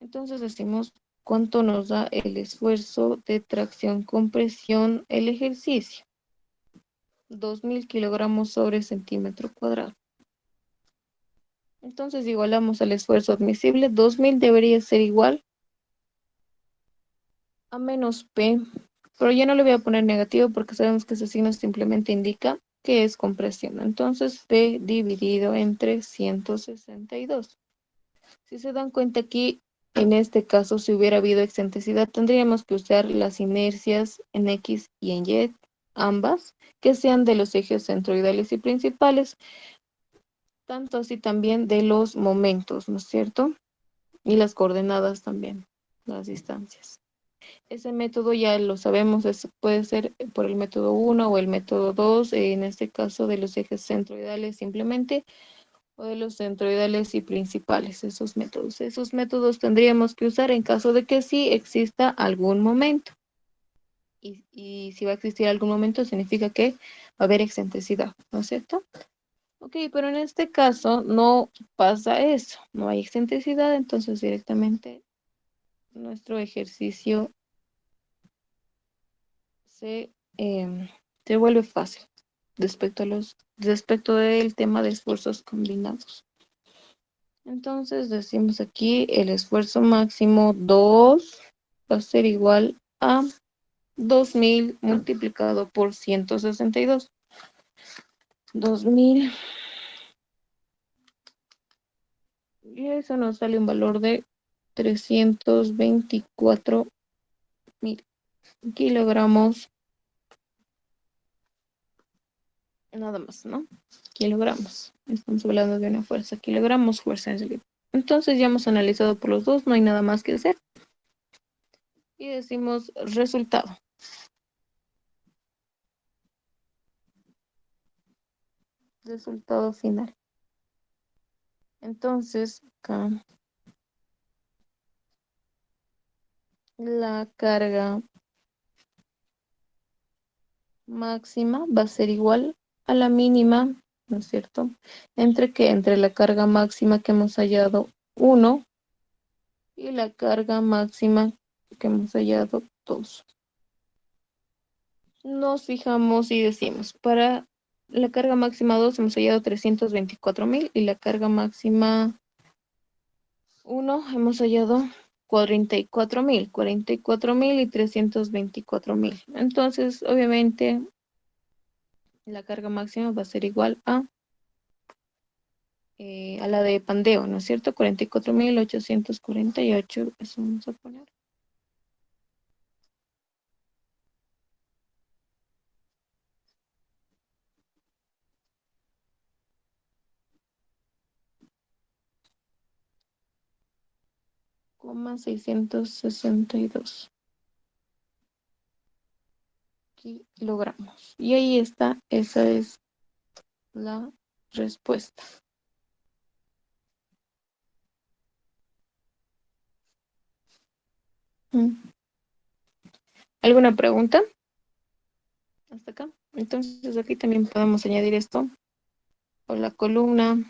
S1: Entonces decimos cuánto nos da el esfuerzo de tracción con presión el ejercicio. 2000 kilogramos sobre centímetro cuadrado. Entonces igualamos el esfuerzo admisible. 2000 debería ser igual a menos P, pero ya no le voy a poner negativo porque sabemos que ese signo simplemente indica que es compresión. Entonces P dividido entre 162. Si se dan cuenta aquí, en este caso, si hubiera habido excentricidad, tendríamos que usar las inercias en X y en Y, ambas, que sean de los ejes centroidales y principales, tanto así también de los momentos, ¿no es cierto? Y las coordenadas también, las distancias. Ese método ya lo sabemos, puede ser por el método 1 o el método 2, en este caso de los ejes centroidales simplemente, o de los centroidales y principales, esos métodos. Esos métodos tendríamos que usar en caso de que sí exista algún momento. Y si va a existir algún momento, significa que va a haber excentricidad, ¿no es cierto? Ok, pero en este caso no pasa eso, no hay excentricidad, entonces directamente nuestro ejercicio se, se vuelve fácil respecto del tema de esfuerzos combinados. Entonces decimos aquí el esfuerzo máximo 2 va a ser igual a 2000 multiplicado por 162. 2000. Y eso nos sale un valor de 324.000 kilogramos. Nada más, ¿no? Kilogramos. Estamos hablando de una fuerza. Kilogramos, fuerza en serio. Entonces ya hemos analizado por los dos, no hay nada más que hacer. Y decimos resultado. Resultado final. Entonces, acá la carga máxima va a ser igual a la mínima, ¿no es cierto? Entre la carga máxima que hemos hallado 1 y la carga máxima que hemos hallado 2. Nos fijamos y decimos, para la carga máxima 2 hemos hallado 324.000 y la carga máxima 1 hemos hallado 44.000 y 324.000. Entonces, obviamente, la carga máxima va a ser igual a la de Pandeo, ¿no es cierto? 44.848, eso vamos a poner. Coma 662 kilogramos. Y ahí está, esa es la respuesta. ¿Alguna pregunta? Hasta acá. Entonces aquí también podemos añadir esto. O la columna.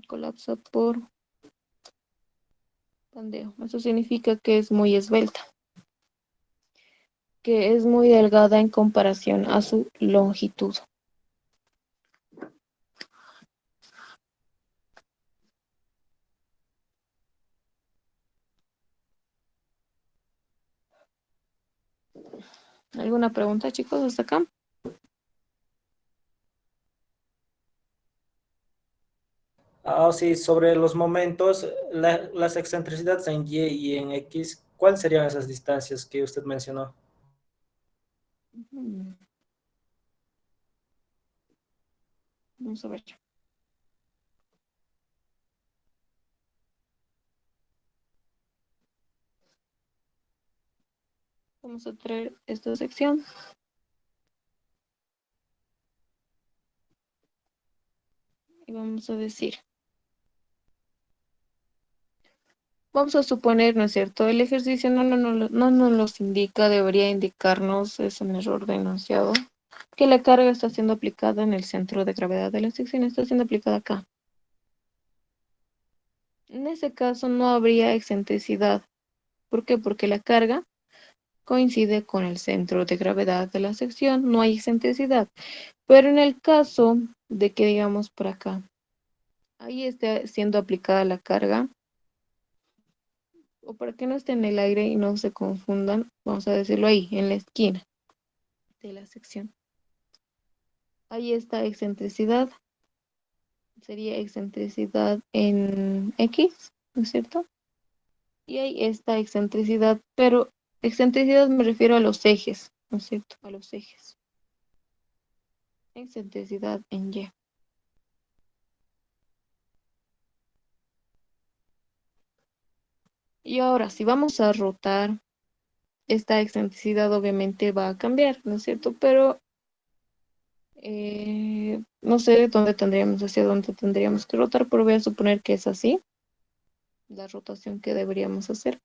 S1: Colapsa por pandeo. Eso significa que es muy esbelta. Que es muy delgada en comparación a su longitud. ¿Alguna pregunta, chicos, hasta acá?
S5: Sí, sobre los momentos, las excentricidades en Y y en X, ¿cuáles serían esas distancias que usted mencionó?
S1: Vamos a ver. Vamos a traer esta sección. Y vamos a decir. Vamos a suponer, ¿no es cierto? El ejercicio no nos los indica, debería indicarnos, es un error denunciado, que la carga está siendo aplicada en el centro de gravedad de la sección, está siendo aplicada acá. En ese caso no habría excentricidad. ¿Por qué? Porque la carga coincide con el centro de gravedad de la sección, no hay excentricidad. Pero en el caso de que digamos por acá, ahí esté siendo aplicada la carga, o para que no esté en el aire y no se confundan, vamos a decirlo ahí, en la esquina de la sección. Ahí está excentricidad, sería excentricidad en X, ¿no es cierto? Y ahí está excentricidad, pero excentricidad me refiero a los ejes, ¿no es cierto? A los ejes. Excentricidad en Y. Y ahora, si vamos a rotar, esta excentricidad obviamente va a cambiar, ¿no es cierto? Pero no sé dónde tendríamos, hacia dónde tendríamos que rotar, pero voy a suponer que es así, la rotación que deberíamos hacer.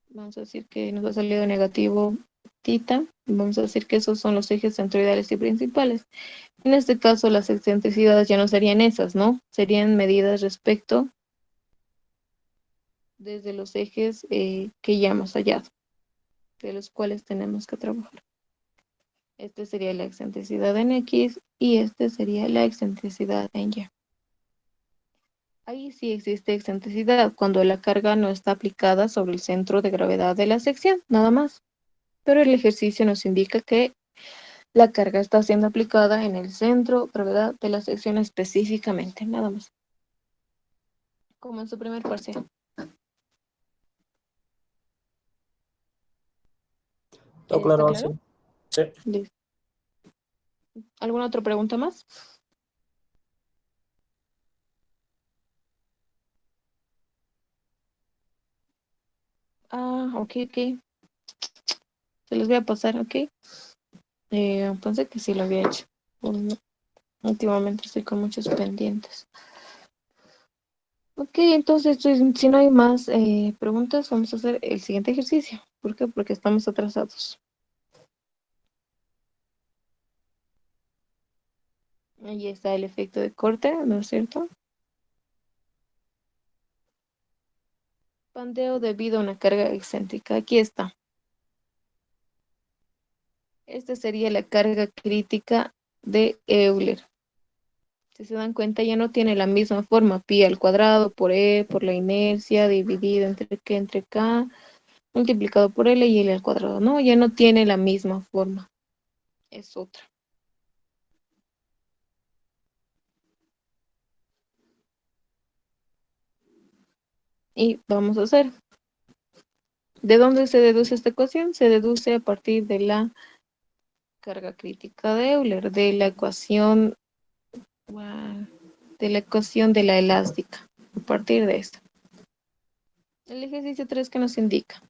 S1: Vamos a decir que nos ha salido negativo tita. Vamos a decir que esos son los ejes centroidales y principales. En este caso, las excentricidades ya no serían esas, ¿no? Serían medidas respecto desde los ejes que ya hemos hallado, de los cuales tenemos que trabajar. Este sería la excentricidad en X y este sería la excentricidad en Y. Ahí sí existe excentricidad cuando la carga no está aplicada sobre el centro de gravedad de la sección, nada más. Pero el ejercicio nos indica que la carga está siendo aplicada en el centro de gravedad de la sección específicamente, nada más. Como en su primer parcial.
S5: ¿Todo
S1: ¿Está
S5: claro?
S1: claro?
S5: Sí.
S1: Listo. ¿Alguna otra pregunta más? Ah, ok. Se los voy a pasar, ok. Pensé que sí lo había hecho. Últimamente estoy con muchos pendientes. Ok, entonces, si no hay más preguntas, vamos a hacer el siguiente ejercicio. ¿Por qué? Porque estamos atrasados. Ahí está el efecto de corte, ¿no es cierto? Pandeo debido a una carga excéntrica. Aquí está. Esta sería la carga crítica de Euler. Si se dan cuenta, ya no tiene la misma forma. Pi al cuadrado por E, por la inercia, dividido entre K, multiplicado por L y L al cuadrado. No, ya no tiene la misma forma. Es otra. Y vamos a hacer. ¿De dónde se deduce esta ecuación? Se deduce a partir de la carga crítica de Euler, de la ecuación de la elástica. A partir de esto. El ejercicio 3 que nos indica.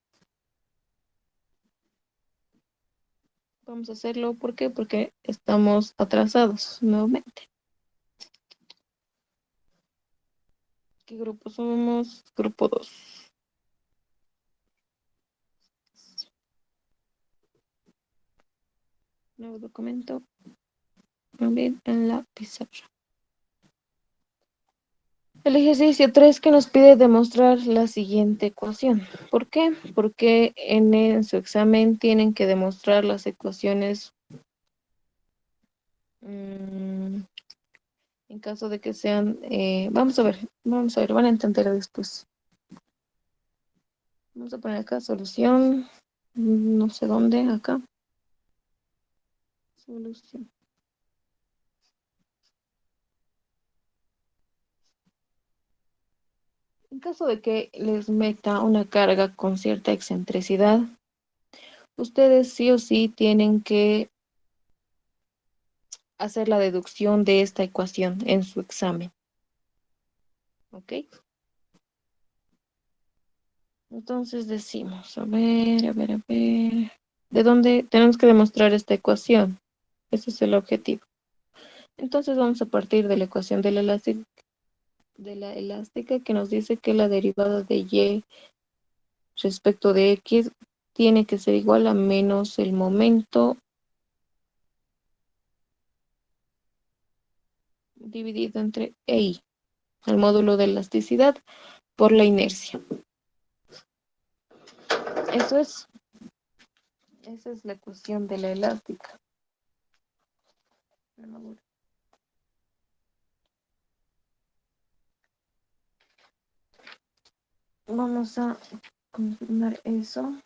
S1: Vamos a hacerlo, ¿por qué? Porque estamos atrasados nuevamente. ¿Qué grupo somos? Grupo 2. Nuevo documento. Abrir en la pizarra. El ejercicio 3 que nos pide demostrar la siguiente ecuación. ¿Por qué? Porque en su examen tienen que demostrar las ecuaciones en caso de que sean, vamos a ver, van a entender después. Vamos a poner acá solución, no sé dónde, acá. Solución. En caso de que les meta una carga con cierta excentricidad, ustedes sí o sí tienen que hacer la deducción de esta ecuación en su examen. ¿Ok? Entonces decimos, a ver. ¿De dónde tenemos que demostrar esta ecuación? Ese es el objetivo. Entonces vamos a partir de la ecuación de la elástica que nos dice que la derivada de y respecto de x tiene que ser igual a menos el momento dividido entre i, el módulo de elasticidad por la inercia. Eso es, esa es la ecuación de la elástica. Vamos a confirmar eso.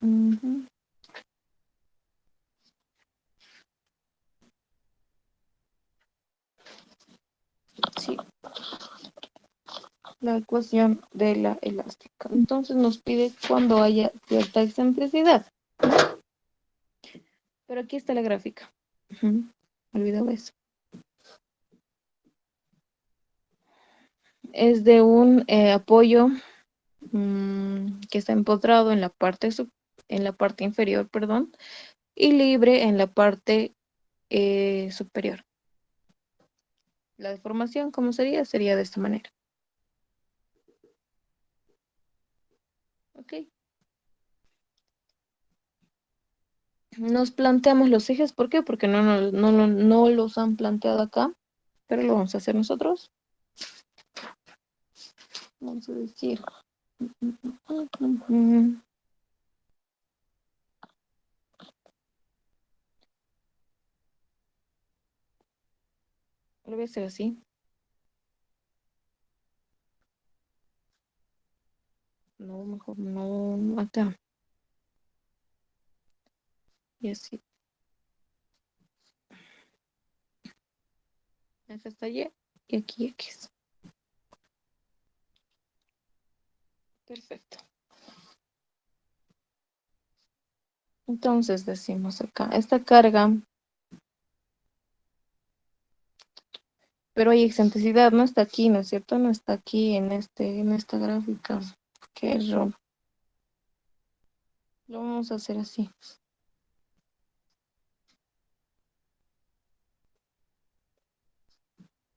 S1: Ujú. Sí, la ecuación de la elástica. Entonces nos pide cuando haya cierta excentricidad. Pero aquí está la gráfica. Ujú. Olvidaba eso. Es de un apoyo que está empotrado en la parte en la parte inferior, perdón, y libre en la parte superior. La deformación, ¿cómo sería? Sería de esta manera. Ok. Nos planteamos los ejes, ¿por qué? Porque no los han planteado acá, pero lo vamos a hacer nosotros. Vamos a decir. Lo voy a hacer así. No, mejor no acá. Y así. Acá está Y y aquí X. Perfecto. Entonces decimos acá, esta carga, pero hay excentricidad, no está aquí, ¿no es cierto? No está aquí en esta gráfica. Qué error. Lo vamos a hacer así.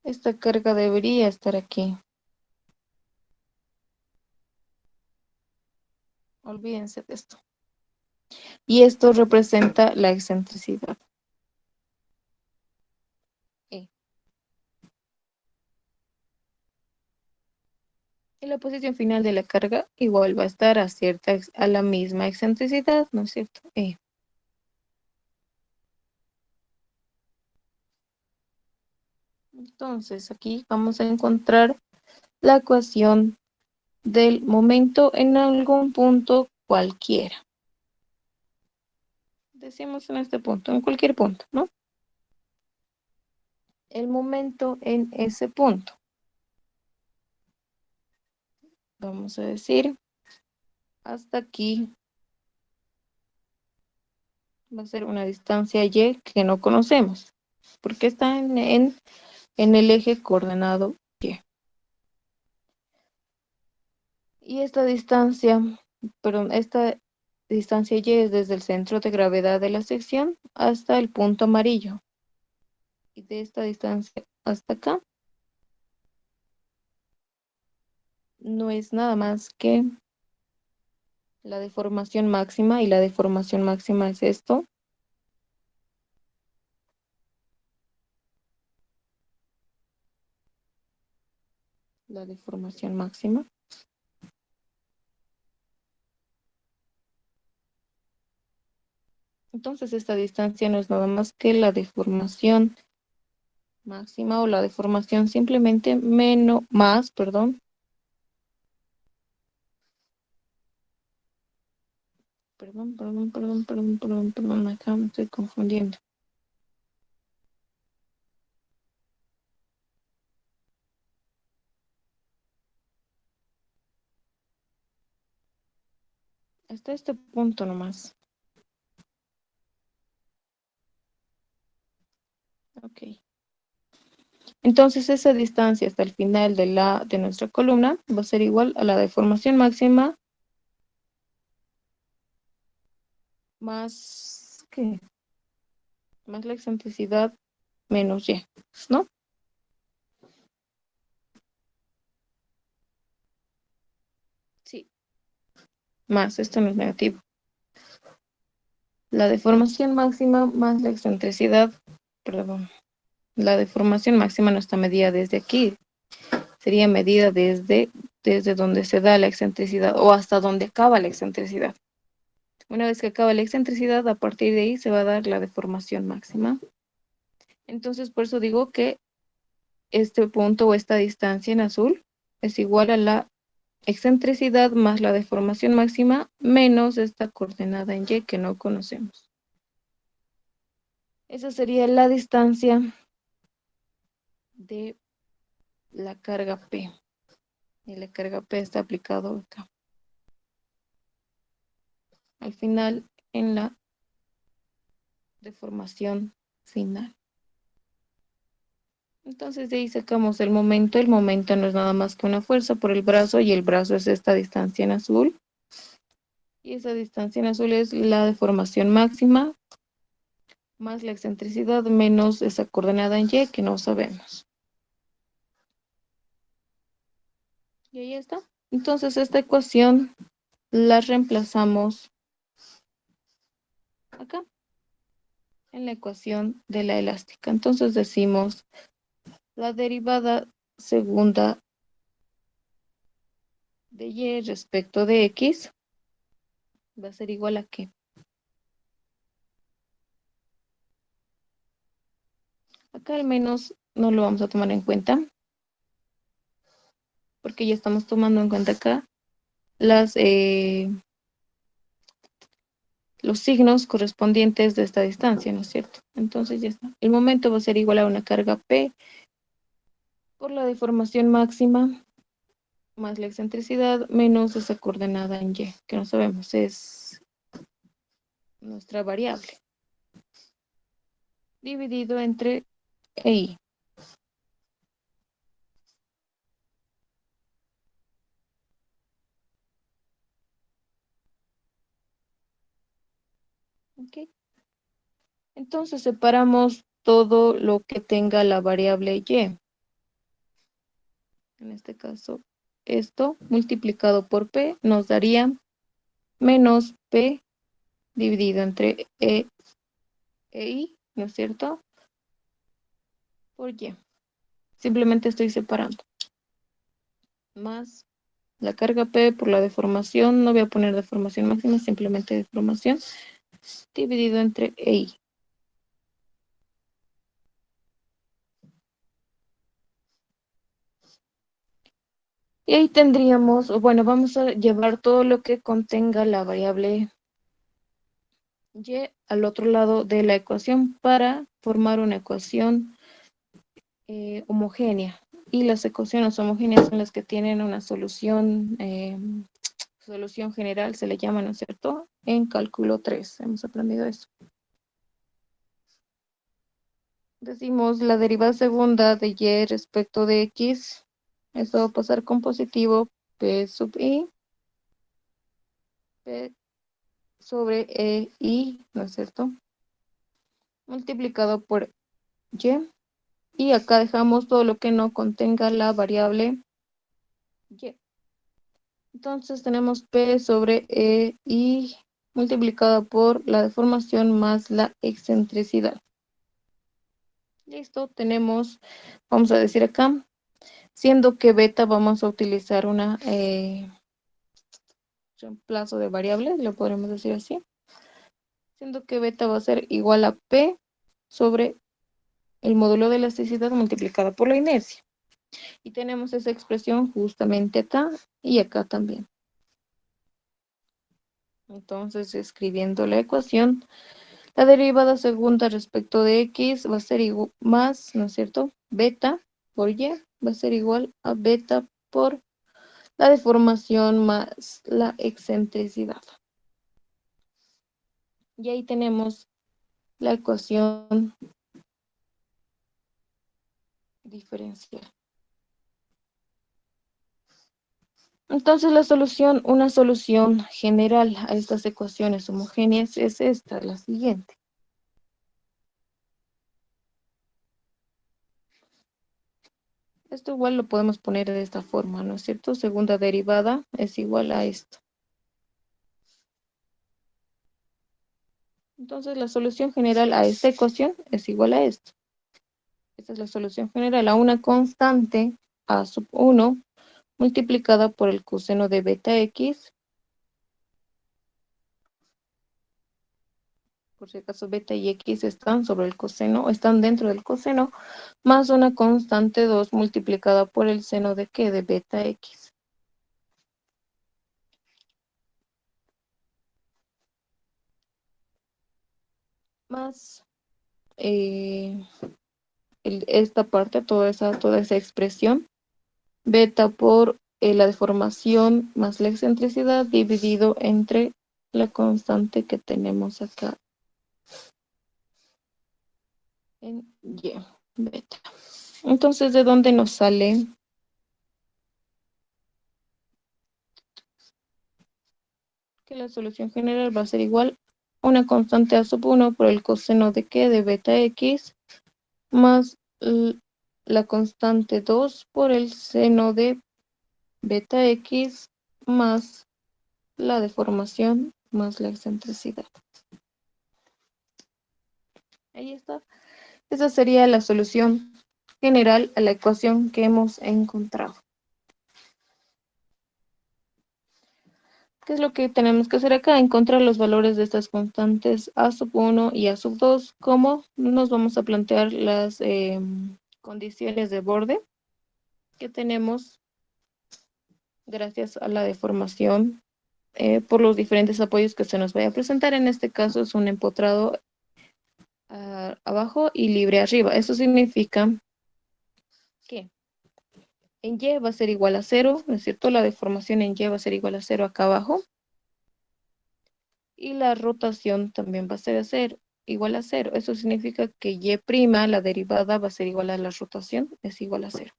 S1: Esta carga debería estar aquí. Olvídense de esto. Y esto representa la excentricidad. E. Y la posición final de la carga igual va a estar a la misma excentricidad, ¿no es cierto? E. Entonces aquí vamos a encontrar la ecuación del momento en algún punto cualquiera. Decimos en este punto, en cualquier punto, ¿no? El momento en ese punto. Vamos a decir, hasta aquí va a ser una distancia y que no conocemos, porque está en el eje coordenado y. Y esta distancia y es desde el centro de gravedad de la sección hasta el punto amarillo. Y de esta distancia hasta acá no es nada más que la deformación máxima, y la deformación máxima es esto. La deformación máxima. Entonces esta distancia no es nada más que la deformación máxima o la deformación simplemente perdón. Perdón, acá me estoy confundiendo. Hasta este punto nomás. Ok. Entonces esa distancia hasta el final de nuestra columna va a ser igual a la deformación máxima más, ¿qué? Más la excentricidad menos y, ¿no? Sí. Más, esto no es negativo. La deformación máxima más la excentricidad, perdón, la deformación máxima no está medida desde aquí, sería medida desde donde se da la excentricidad o hasta donde acaba la excentricidad. Una vez que acaba la excentricidad, a partir de ahí se va a dar la deformación máxima. Entonces, por eso digo que este punto o esta distancia en azul es igual a la excentricidad más la deformación máxima menos esta coordenada en Y que no conocemos. Esa sería la distancia de la carga P. Y la carga P está aplicado acá. Al final, en la deformación final. Entonces de ahí sacamos el momento. El momento no es nada más que una fuerza por el brazo y el brazo es esta distancia en azul. Y esa distancia en azul es la deformación máxima más la excentricidad menos esa coordenada en Y que no sabemos. Y ahí está. Entonces esta ecuación la reemplazamos acá en la ecuación de la elástica. Entonces decimos la derivada segunda de Y respecto de X va a ser igual a ¿qué? Acá al menos no lo vamos a tomar en cuenta porque ya estamos tomando en cuenta acá las, los signos correspondientes de esta distancia, ¿no es cierto? Entonces ya está. El momento va a ser igual a una carga P por la deformación máxima más la excentricidad menos esa coordenada en Y, que no sabemos, es nuestra variable, dividido entre I. ¿Ok? Entonces separamos todo lo que tenga la variable Y. En este caso, esto multiplicado por P nos daría menos P dividido entre e I, ¿no es cierto? Por Y. Simplemente estoy separando. Más la carga P por la deformación, no voy a poner deformación máxima, simplemente deformación, dividido entre I. Y ahí tendríamos, bueno, vamos a llevar todo lo que contenga la variable Y al otro lado de la ecuación para formar una ecuación homogénea. Y las ecuaciones homogéneas son las que tienen una solución, solución general, se le llama, ¿no es cierto? En cálculo 3, hemos aprendido eso. Decimos la derivada segunda de Y respecto de X, eso va a pasar con positivo, P sub I, P sobre E I, ¿no es cierto? Multiplicado por Y. Y acá dejamos todo lo que no contenga la variable Y. Entonces tenemos P sobre E I multiplicado por la deformación más la excentricidad. Listo, tenemos, vamos a decir acá, siendo que beta vamos a utilizar una reemplazo de variables, lo podremos decir así. Siendo que beta va a ser igual a P sobre el módulo de elasticidad multiplicada por la inercia. Y tenemos esa expresión justamente acá y acá también. Entonces, escribiendo la ecuación, la derivada segunda respecto de X va a ser igual más, ¿no es cierto? Beta por Y va a ser igual a beta por la deformación más la excentricidad. Y ahí tenemos la ecuación diferencial. Entonces una solución general a estas ecuaciones homogéneas es esta, la siguiente. Esto igual lo podemos poner de esta forma, ¿no es cierto? Segunda derivada es igual a esto. Entonces la solución general a esta ecuación es igual a esto. Esta es la solución general a una constante a sub 1 multiplicada por el coseno de beta x. Por si acaso beta y x están sobre el coseno, están dentro del coseno, más una constante 2 multiplicada por el seno de ¿qué? De beta x. Más esta parte, toda esa expresión, beta por la deformación más la excentricidad dividido entre la constante que tenemos acá en y, beta. Entonces, ¿de dónde nos sale? Que la solución general va a ser igual a una constante a sub 1 por el coseno de ¿qué? De beta x más la constante 2 por el seno de beta x más la deformación más la excentricidad. Ahí está. Esa sería la solución general a la ecuación que hemos encontrado. ¿Qué es lo que tenemos que hacer acá? Encontrar los valores de estas constantes a sub 1 y a sub 2. ¿Cómo? Nos vamos a plantear las condiciones de borde que tenemos gracias a la deformación por los diferentes apoyos que se nos vaya a presentar. En este caso es un empotrado abajo y libre arriba. Eso significa que en Y va a ser igual a 0, ¿no es cierto? La deformación en Y va a ser igual a 0 acá abajo. Y la rotación también va a ser igual a 0. Eso significa que Y', la derivada, va a ser igual a la rotación, es igual a 0.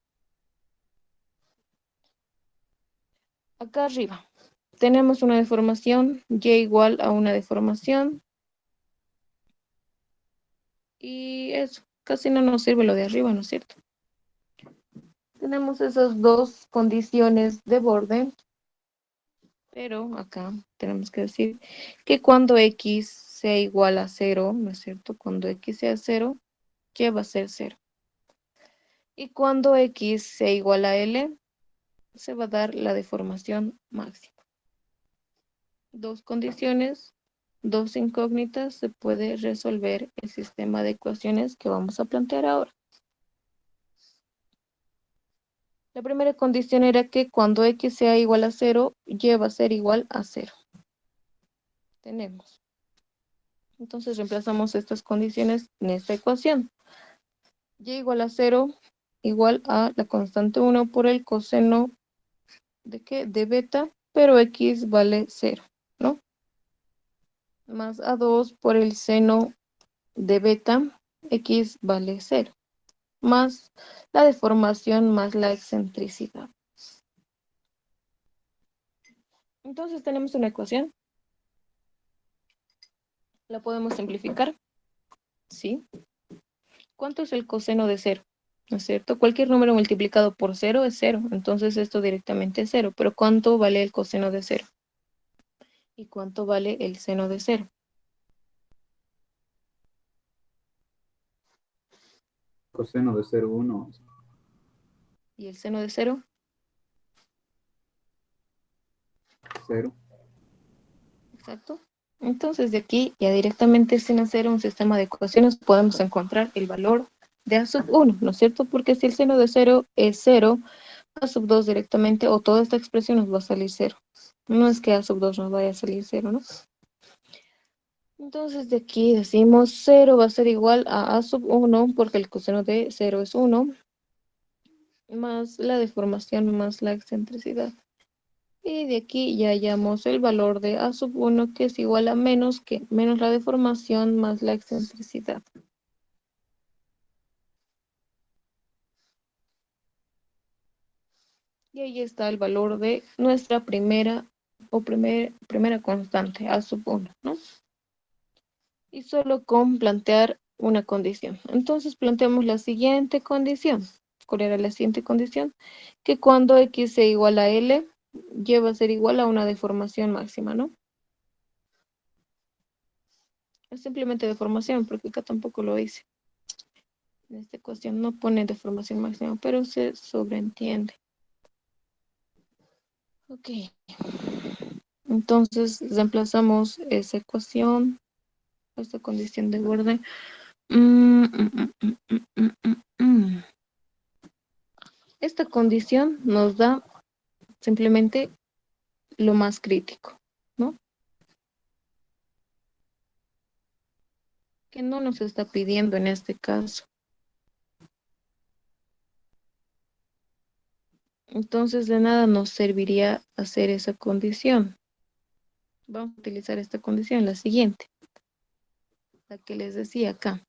S1: Acá arriba tenemos una deformación, Y igual a una deformación. Y eso, casi no nos sirve lo de arriba, ¿no es cierto? Tenemos esas dos condiciones de borde, pero acá tenemos que decir que cuando X sea igual a 0, ¿no es cierto? Cuando X sea 0, Y va a ser 0. Y cuando X sea igual a L, se va a dar la deformación máxima. Dos condiciones, dos incógnitas, se puede resolver el sistema de ecuaciones que vamos a plantear ahora. La primera condición era que cuando X sea igual a 0, Y va a ser igual a 0. Tenemos. Entonces reemplazamos estas condiciones en esta ecuación. Y igual a 0 igual a la constante 1 por el coseno de ¿qué? De beta, pero X vale 0, ¿no? Más a 2 por el seno de beta, X vale 0. Más la deformación más la excentricidad. Entonces tenemos una ecuación. La podemos simplificar. ¿Sí? ¿Cuánto es el coseno de 0? ¿No es cierto? Cualquier número multiplicado por 0 es 0. Entonces esto directamente es 0. Pero ¿cuánto vale el coseno de 0? ¿Y cuánto vale el seno de 0?
S2: Coseno de 0, 1.
S1: ¿Y el seno de 0?
S2: 0.
S1: Exacto. Entonces de aquí ya directamente sin hacer un sistema de ecuaciones podemos encontrar el valor de a sub 1, ¿no es cierto? Porque si el seno de 0 es 0, a sub 2 directamente, o toda esta expresión nos va a salir 0. No es que a sub 2 nos vaya a salir 0, ¿no? Entonces de aquí decimos 0 va a ser igual a sub 1, porque el coseno de 0 es 1, más la deformación más la excentricidad. Y de aquí ya hallamos el valor de a sub 1, que es igual a menos la deformación más la excentricidad. Y ahí está el valor de nuestra primera constante, A sub 1, ¿no? Y solo con plantear una condición. Entonces planteamos la siguiente condición. ¿Cuál era la siguiente condición? Que cuando x sea igual a L, y va a ser igual a una deformación máxima, ¿no? Es simplemente deformación, porque acá tampoco lo dice. En esta ecuación no pone deformación máxima, pero se sobreentiende. Ok. Entonces reemplazamos esa ecuación, esta condición de borde. Esta condición nos da simplemente lo más crítico, ¿no? Que no nos está pidiendo en este caso. Entonces de nada nos serviría hacer esa condición. Vamos a utilizar esta condición, la siguiente, la que les decía acá,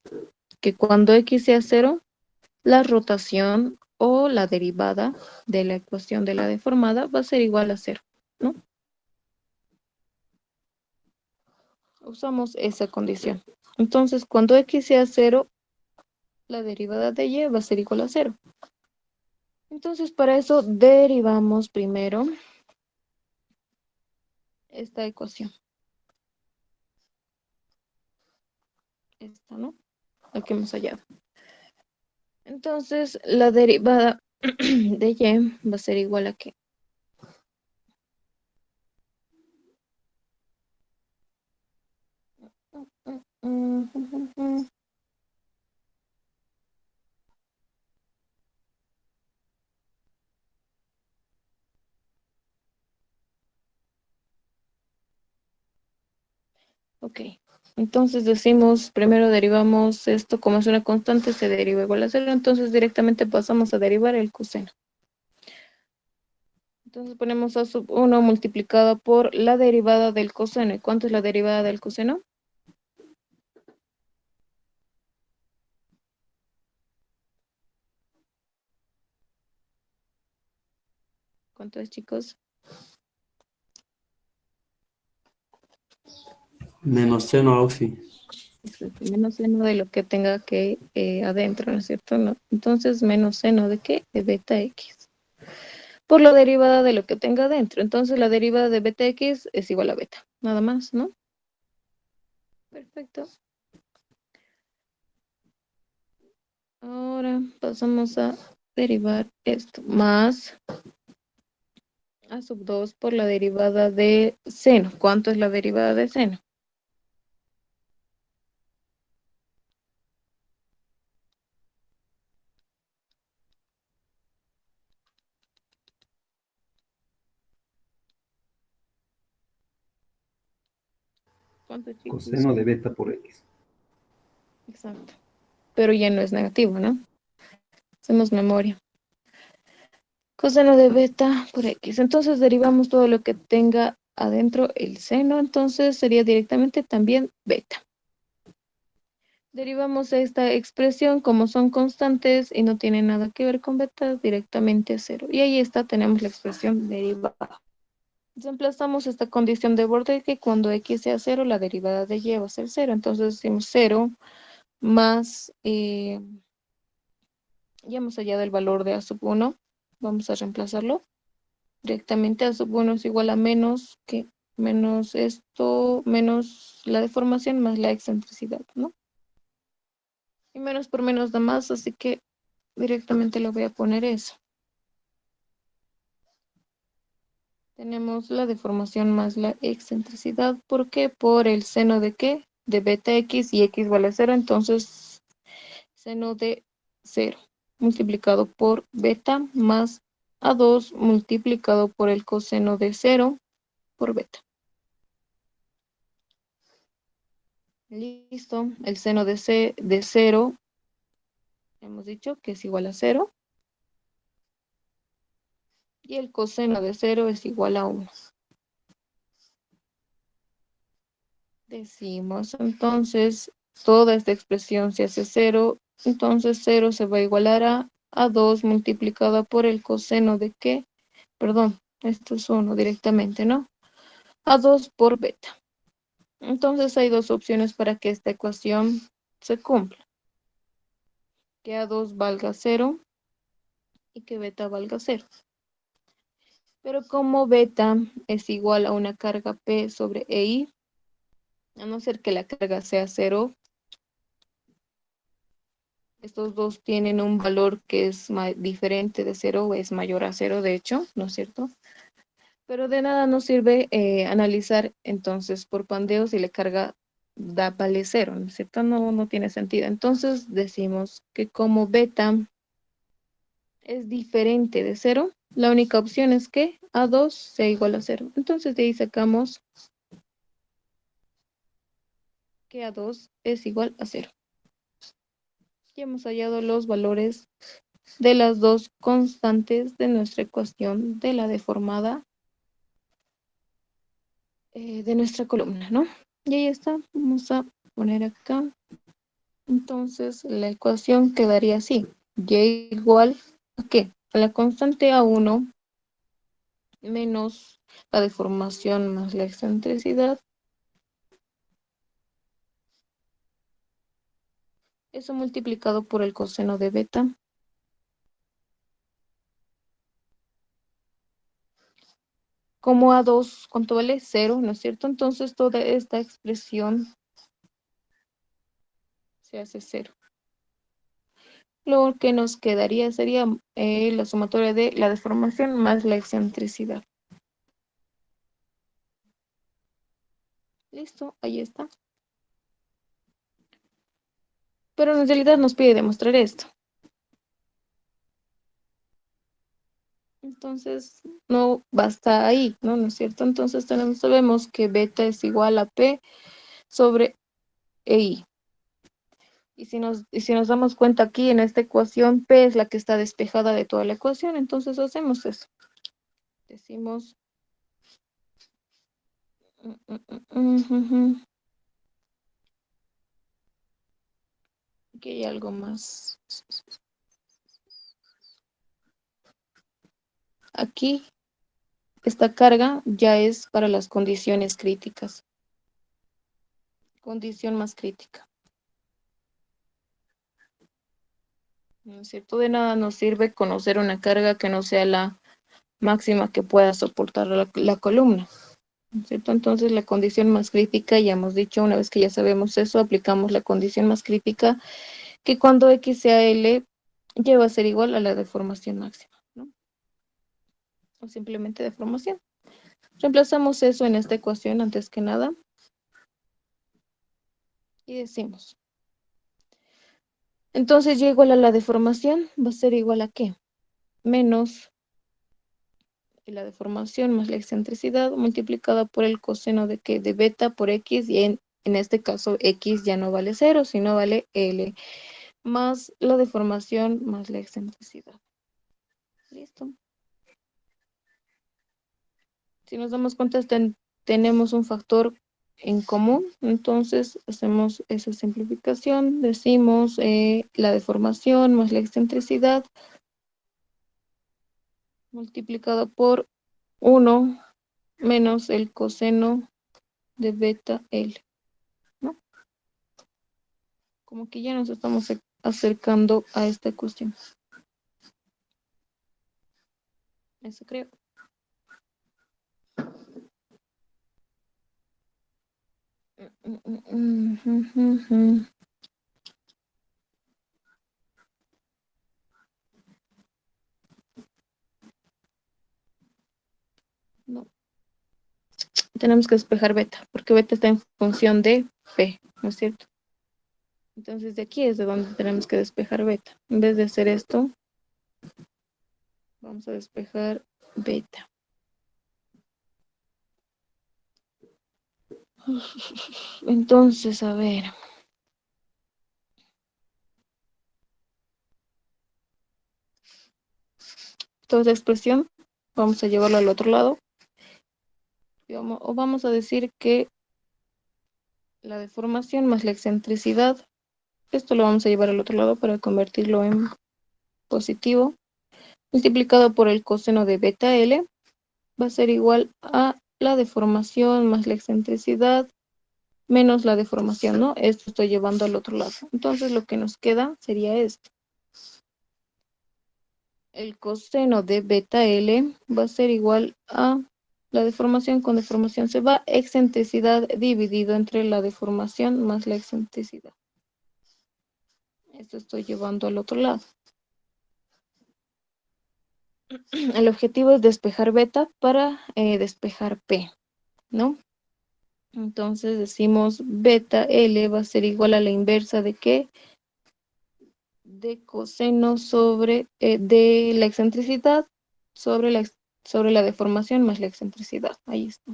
S1: que cuando x sea 0, la rotación o la derivada de la ecuación de la deformada va a ser igual a 0, ¿no? Usamos esa condición. Entonces, cuando x sea 0, la derivada de y va a ser igual a 0. Entonces, para eso derivamos primero esta ecuación. Esta, ¿no? La que hemos hallado. Entonces, la derivada de y va a ser igual a ¿qué? Ok, entonces decimos, primero derivamos esto, como es una constante, se deriva igual a 0, entonces directamente pasamos a derivar el coseno. Entonces ponemos a sub 1 multiplicado por la derivada del coseno. ¿Y cuánto es la derivada del coseno? ¿Cuánto es, chicos?
S2: Menos seno auxi.
S1: Exacto, menos seno de lo que tenga que adentro, ¿no es cierto? No. Entonces, menos seno de qué? De beta x. Por la derivada de lo que tenga adentro. Entonces, la derivada de beta x es igual a beta. Nada más, ¿no? Perfecto. Ahora pasamos a derivar esto. Más a sub 2 por la derivada de seno. ¿Cuánto es la derivada de seno? ¿Cuánto, chicos?
S2: Coseno de beta por x.
S1: Exacto. Pero ya no es negativo, ¿no? Hacemos memoria. Coseno de beta por x. Entonces derivamos todo lo que tenga adentro el seno. Entonces sería directamente también beta. Derivamos esta expresión como son constantes y no tiene nada que ver con beta directamente a 0. Y ahí está, tenemos la expresión derivada. Reemplazamos esta condición de borde que cuando x sea 0, la derivada de y va a ser 0. Entonces decimos 0 más, ya hemos hallado el valor de a sub 1. Vamos a reemplazarlo. Directamente a sub 1 es igual a menos que menos esto, menos la deformación más la excentricidad, ¿no? Y menos por menos da más, así que directamente le voy a poner eso. Tenemos la deformación más la excentricidad. ¿Por qué? Por el seno de ¿qué? De beta x y x vale 0. Entonces, seno de 0 multiplicado por beta más a2 multiplicado por el coseno de 0 por beta. Listo. El seno de 0 hemos dicho que es igual a 0. Y el coseno de 0 es igual a 1. Decimos entonces, toda esta expresión se hace 0, entonces 0 se va a igualar a 2 multiplicada por el coseno de ¿qué? perdón, esto es 1 directamente, ¿no? A2 por beta. Entonces hay dos opciones para que esta ecuación se cumpla. Que A2 valga 0 y que beta valga 0. Pero como beta es igual a una carga P sobre EI, a no ser que la carga sea 0, estos dos tienen un valor que es diferente de 0 o es mayor a 0, de hecho, ¿no es cierto? Pero de nada nos sirve analizar entonces por pandeo si la carga vale 0, ¿no es cierto? No tiene sentido. Entonces decimos que como beta es diferente de 0, la única opción es que A2 sea igual a 0. Entonces de ahí sacamos que A2 es igual a 0. Ya hemos hallado los valores de las dos constantes de nuestra ecuación de la deformada de nuestra columna, ¿no? Y ahí está, vamos a poner acá. Entonces la ecuación quedaría así. Y igual a ¿qué? A la constante A1 menos la deformación más la excentricidad. Eso multiplicado por el coseno de beta. Como A2, ¿cuánto vale? 0, ¿no es cierto? Entonces toda esta expresión se hace 0. Lo que nos quedaría sería la sumatoria de la deformación más la excentricidad. Listo, ahí está. Pero en realidad nos pide demostrar esto. Entonces, no basta ahí, ¿no? ¿No es cierto? Entonces sabemos que beta es igual a P sobre EI. Y si nos damos cuenta aquí en esta ecuación, P es la que está despejada de toda la ecuación, entonces hacemos eso. Decimos... Aquí hay algo más. Aquí, esta carga ya es para las condiciones críticas. Condición más crítica. ¿No es cierto? De nada nos sirve conocer una carga que no sea la máxima que pueda soportar la columna. ¿No es cierto? Entonces la condición más crítica, ya hemos dicho, una vez que ya sabemos eso, aplicamos la condición más crítica, que cuando X sea L, lleva a ser igual a la deformación máxima, ¿no? O simplemente deformación. Reemplazamos eso en esta ecuación antes que nada. Y decimos, entonces y igual a la deformación, va a ser igual a ¿qué? Menos la deformación más la excentricidad multiplicada por el coseno de ¿qué? De beta por X, y en este caso X ya no vale 0, sino vale L, más la deformación más la excentricidad. Listo. Si nos damos cuenta, tenemos un factor en común, entonces hacemos esa simplificación, decimos la deformación más la excentricidad multiplicado por 1 menos el coseno de beta L, ¿no? Como que ya nos estamos acercando a esta cuestión. Eso creo. No. Tenemos que despejar beta, porque beta está en función de P, ¿no es cierto? Entonces de aquí es de donde tenemos que despejar beta. En vez de hacer esto, vamos a despejar beta. Entonces, a ver. Toda esa expresión, vamos a llevarlo al otro lado. O vamos a decir que la deformación más la excentricidad, esto lo vamos a llevar al otro lado para convertirlo en positivo, multiplicado por el coseno de beta L va a ser igual a la deformación más la excentricidad menos la deformación, ¿no? Esto estoy llevando al otro lado. Entonces lo que nos queda sería esto. El coseno de beta L va a ser igual a la deformación con deformación se va, excentricidad dividido entre la deformación más la excentricidad. Esto estoy llevando al otro lado. El objetivo es despejar beta para despejar P, ¿no? Entonces decimos beta L va a ser igual a la inversa de ¿qué? De coseno sobre de la excentricidad sobre la deformación más la excentricidad. Ahí está.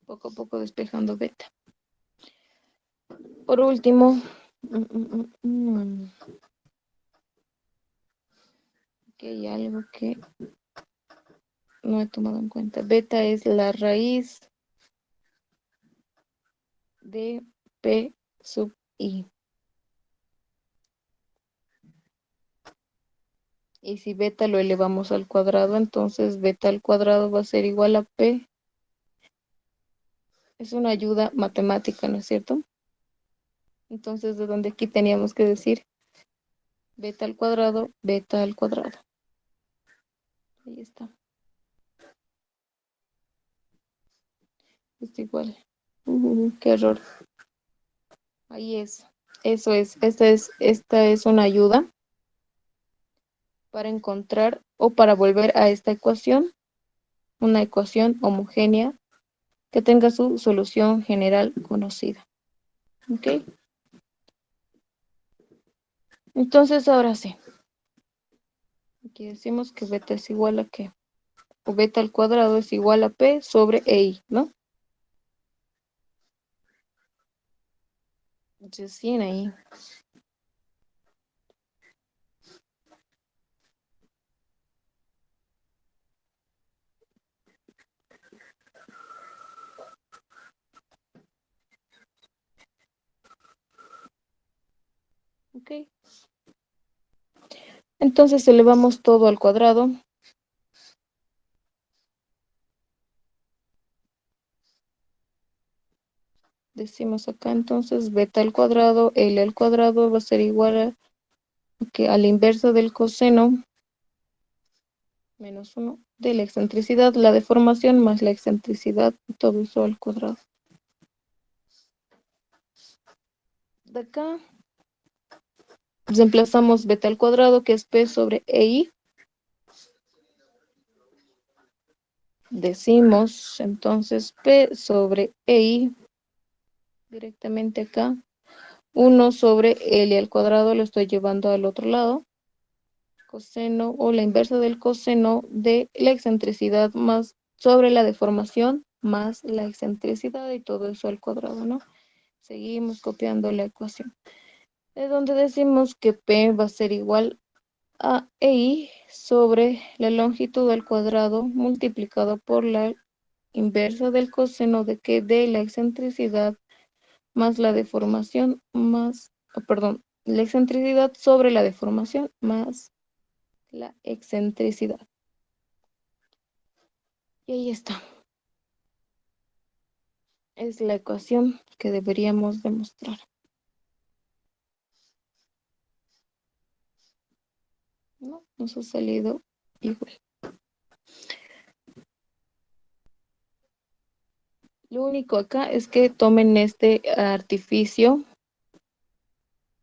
S1: Poco a poco despejando beta. Por último, aquí hay algo que no he tomado en cuenta. Beta es la raíz de P sub I. Y si beta lo elevamos al cuadrado, entonces beta al cuadrado va a ser igual a P. Es una ayuda matemática, ¿no es cierto? Entonces, de donde aquí teníamos que decir beta al cuadrado, beta al cuadrado. Ahí está. Es igual. Qué error. Ahí es. Eso es. Esta es una ayuda para encontrar o para volver a esta ecuación, una ecuación homogénea que tenga su solución general conocida. ¿Ok? Entonces, ahora sí. Aquí decimos que beta es igual a ¿qué? O beta al cuadrado es igual a P sobre EI, ¿no? Entonces, 100 ahí. ¿Ok? Entonces, elevamos todo al cuadrado. Decimos acá entonces beta al cuadrado, L al cuadrado va a ser igual a, a la inversa del coseno menos 1 de la excentricidad, la deformación más la excentricidad, todo eso al cuadrado. De acá reemplazamos beta al cuadrado, que es P sobre EI. Decimos entonces P sobre EI directamente acá. 1 sobre L al cuadrado lo estoy llevando al otro lado. Coseno o la inversa del coseno de la excentricidad más sobre la deformación más la excentricidad y todo eso al cuadrado, ¿no? Seguimos copiando la ecuación. Es donde decimos que P va a ser igual a EI sobre la longitud al cuadrado multiplicado por la inversa del coseno de que de la excentricidad más la deformación más, perdón, la excentricidad sobre la deformación más la excentricidad. Y ahí está. Es la ecuación que deberíamos demostrar. No, nos ha salido igual. Lo único acá es que tomen este artificio.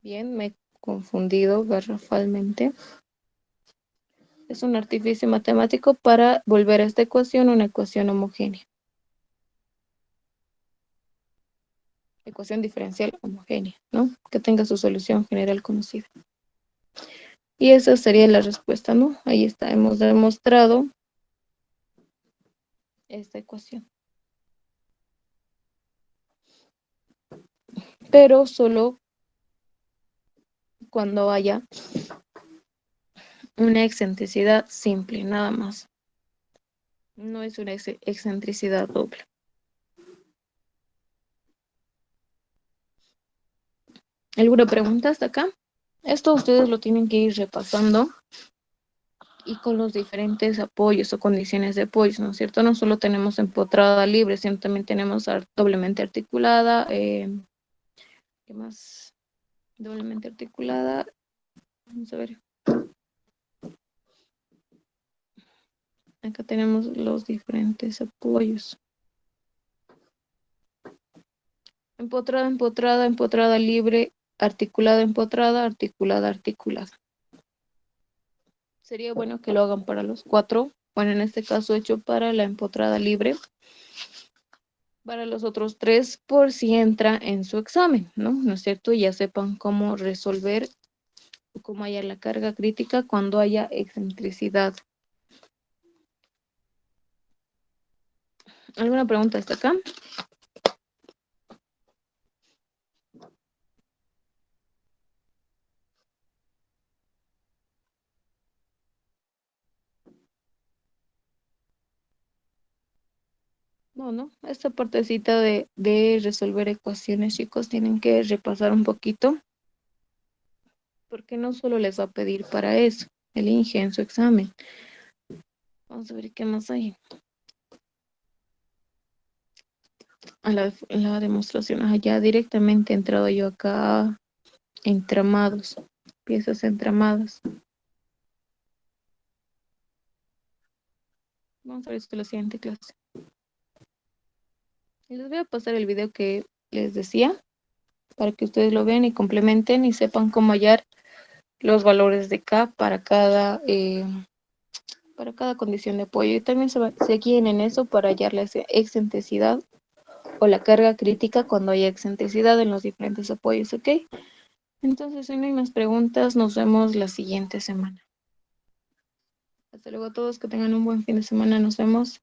S1: Bien, me he confundido garrafalmente. Es un artificio matemático para volver a esta ecuación una ecuación homogénea. Ecuación diferencial homogénea, ¿no? Que tenga su solución general conocida. Y esa sería la respuesta, ¿no? Ahí está, hemos demostrado esta ecuación. Pero solo cuando haya una excentricidad simple, nada más. No es una excentricidad doble. ¿Alguna pregunta hasta acá? Esto ustedes lo tienen que ir repasando y con los diferentes apoyos o condiciones de apoyo, ¿no es cierto? No solo tenemos empotrada libre, sino también tenemos doblemente articulada, ¿qué más? Doblemente articulada, vamos a ver. Acá tenemos los diferentes apoyos. Empotrada, empotrada, empotrada libre, articulada, empotrada, articulada, articulada. Sería bueno que lo hagan para los 4. Bueno, en este caso hecho para la empotrada libre. Para los otros 3, por si entra en su examen, ¿no? ¿No es cierto? Ya sepan cómo resolver, cómo hallar la carga crítica cuando haya excentricidad. ¿Alguna pregunta hasta acá? No, esta partecita de resolver ecuaciones, chicos, tienen que repasar un poquito, porque no solo les va a pedir para eso, el INGE en su examen. Vamos a ver qué más hay. En la demostración, ya directamente he entrado yo acá, entramados, piezas entramadas. Vamos a ver esto en la siguiente clase. Y les voy a pasar el video que les decía, para que ustedes lo vean y complementen y sepan cómo hallar los valores de K para cada condición de apoyo. Y también se guíen en eso para hallar la excentricidad o la carga crítica cuando haya excentricidad en los diferentes apoyos, ¿ok? Entonces, si no hay más preguntas, nos vemos la siguiente semana. Hasta luego a todos, que tengan un buen fin de semana, nos vemos.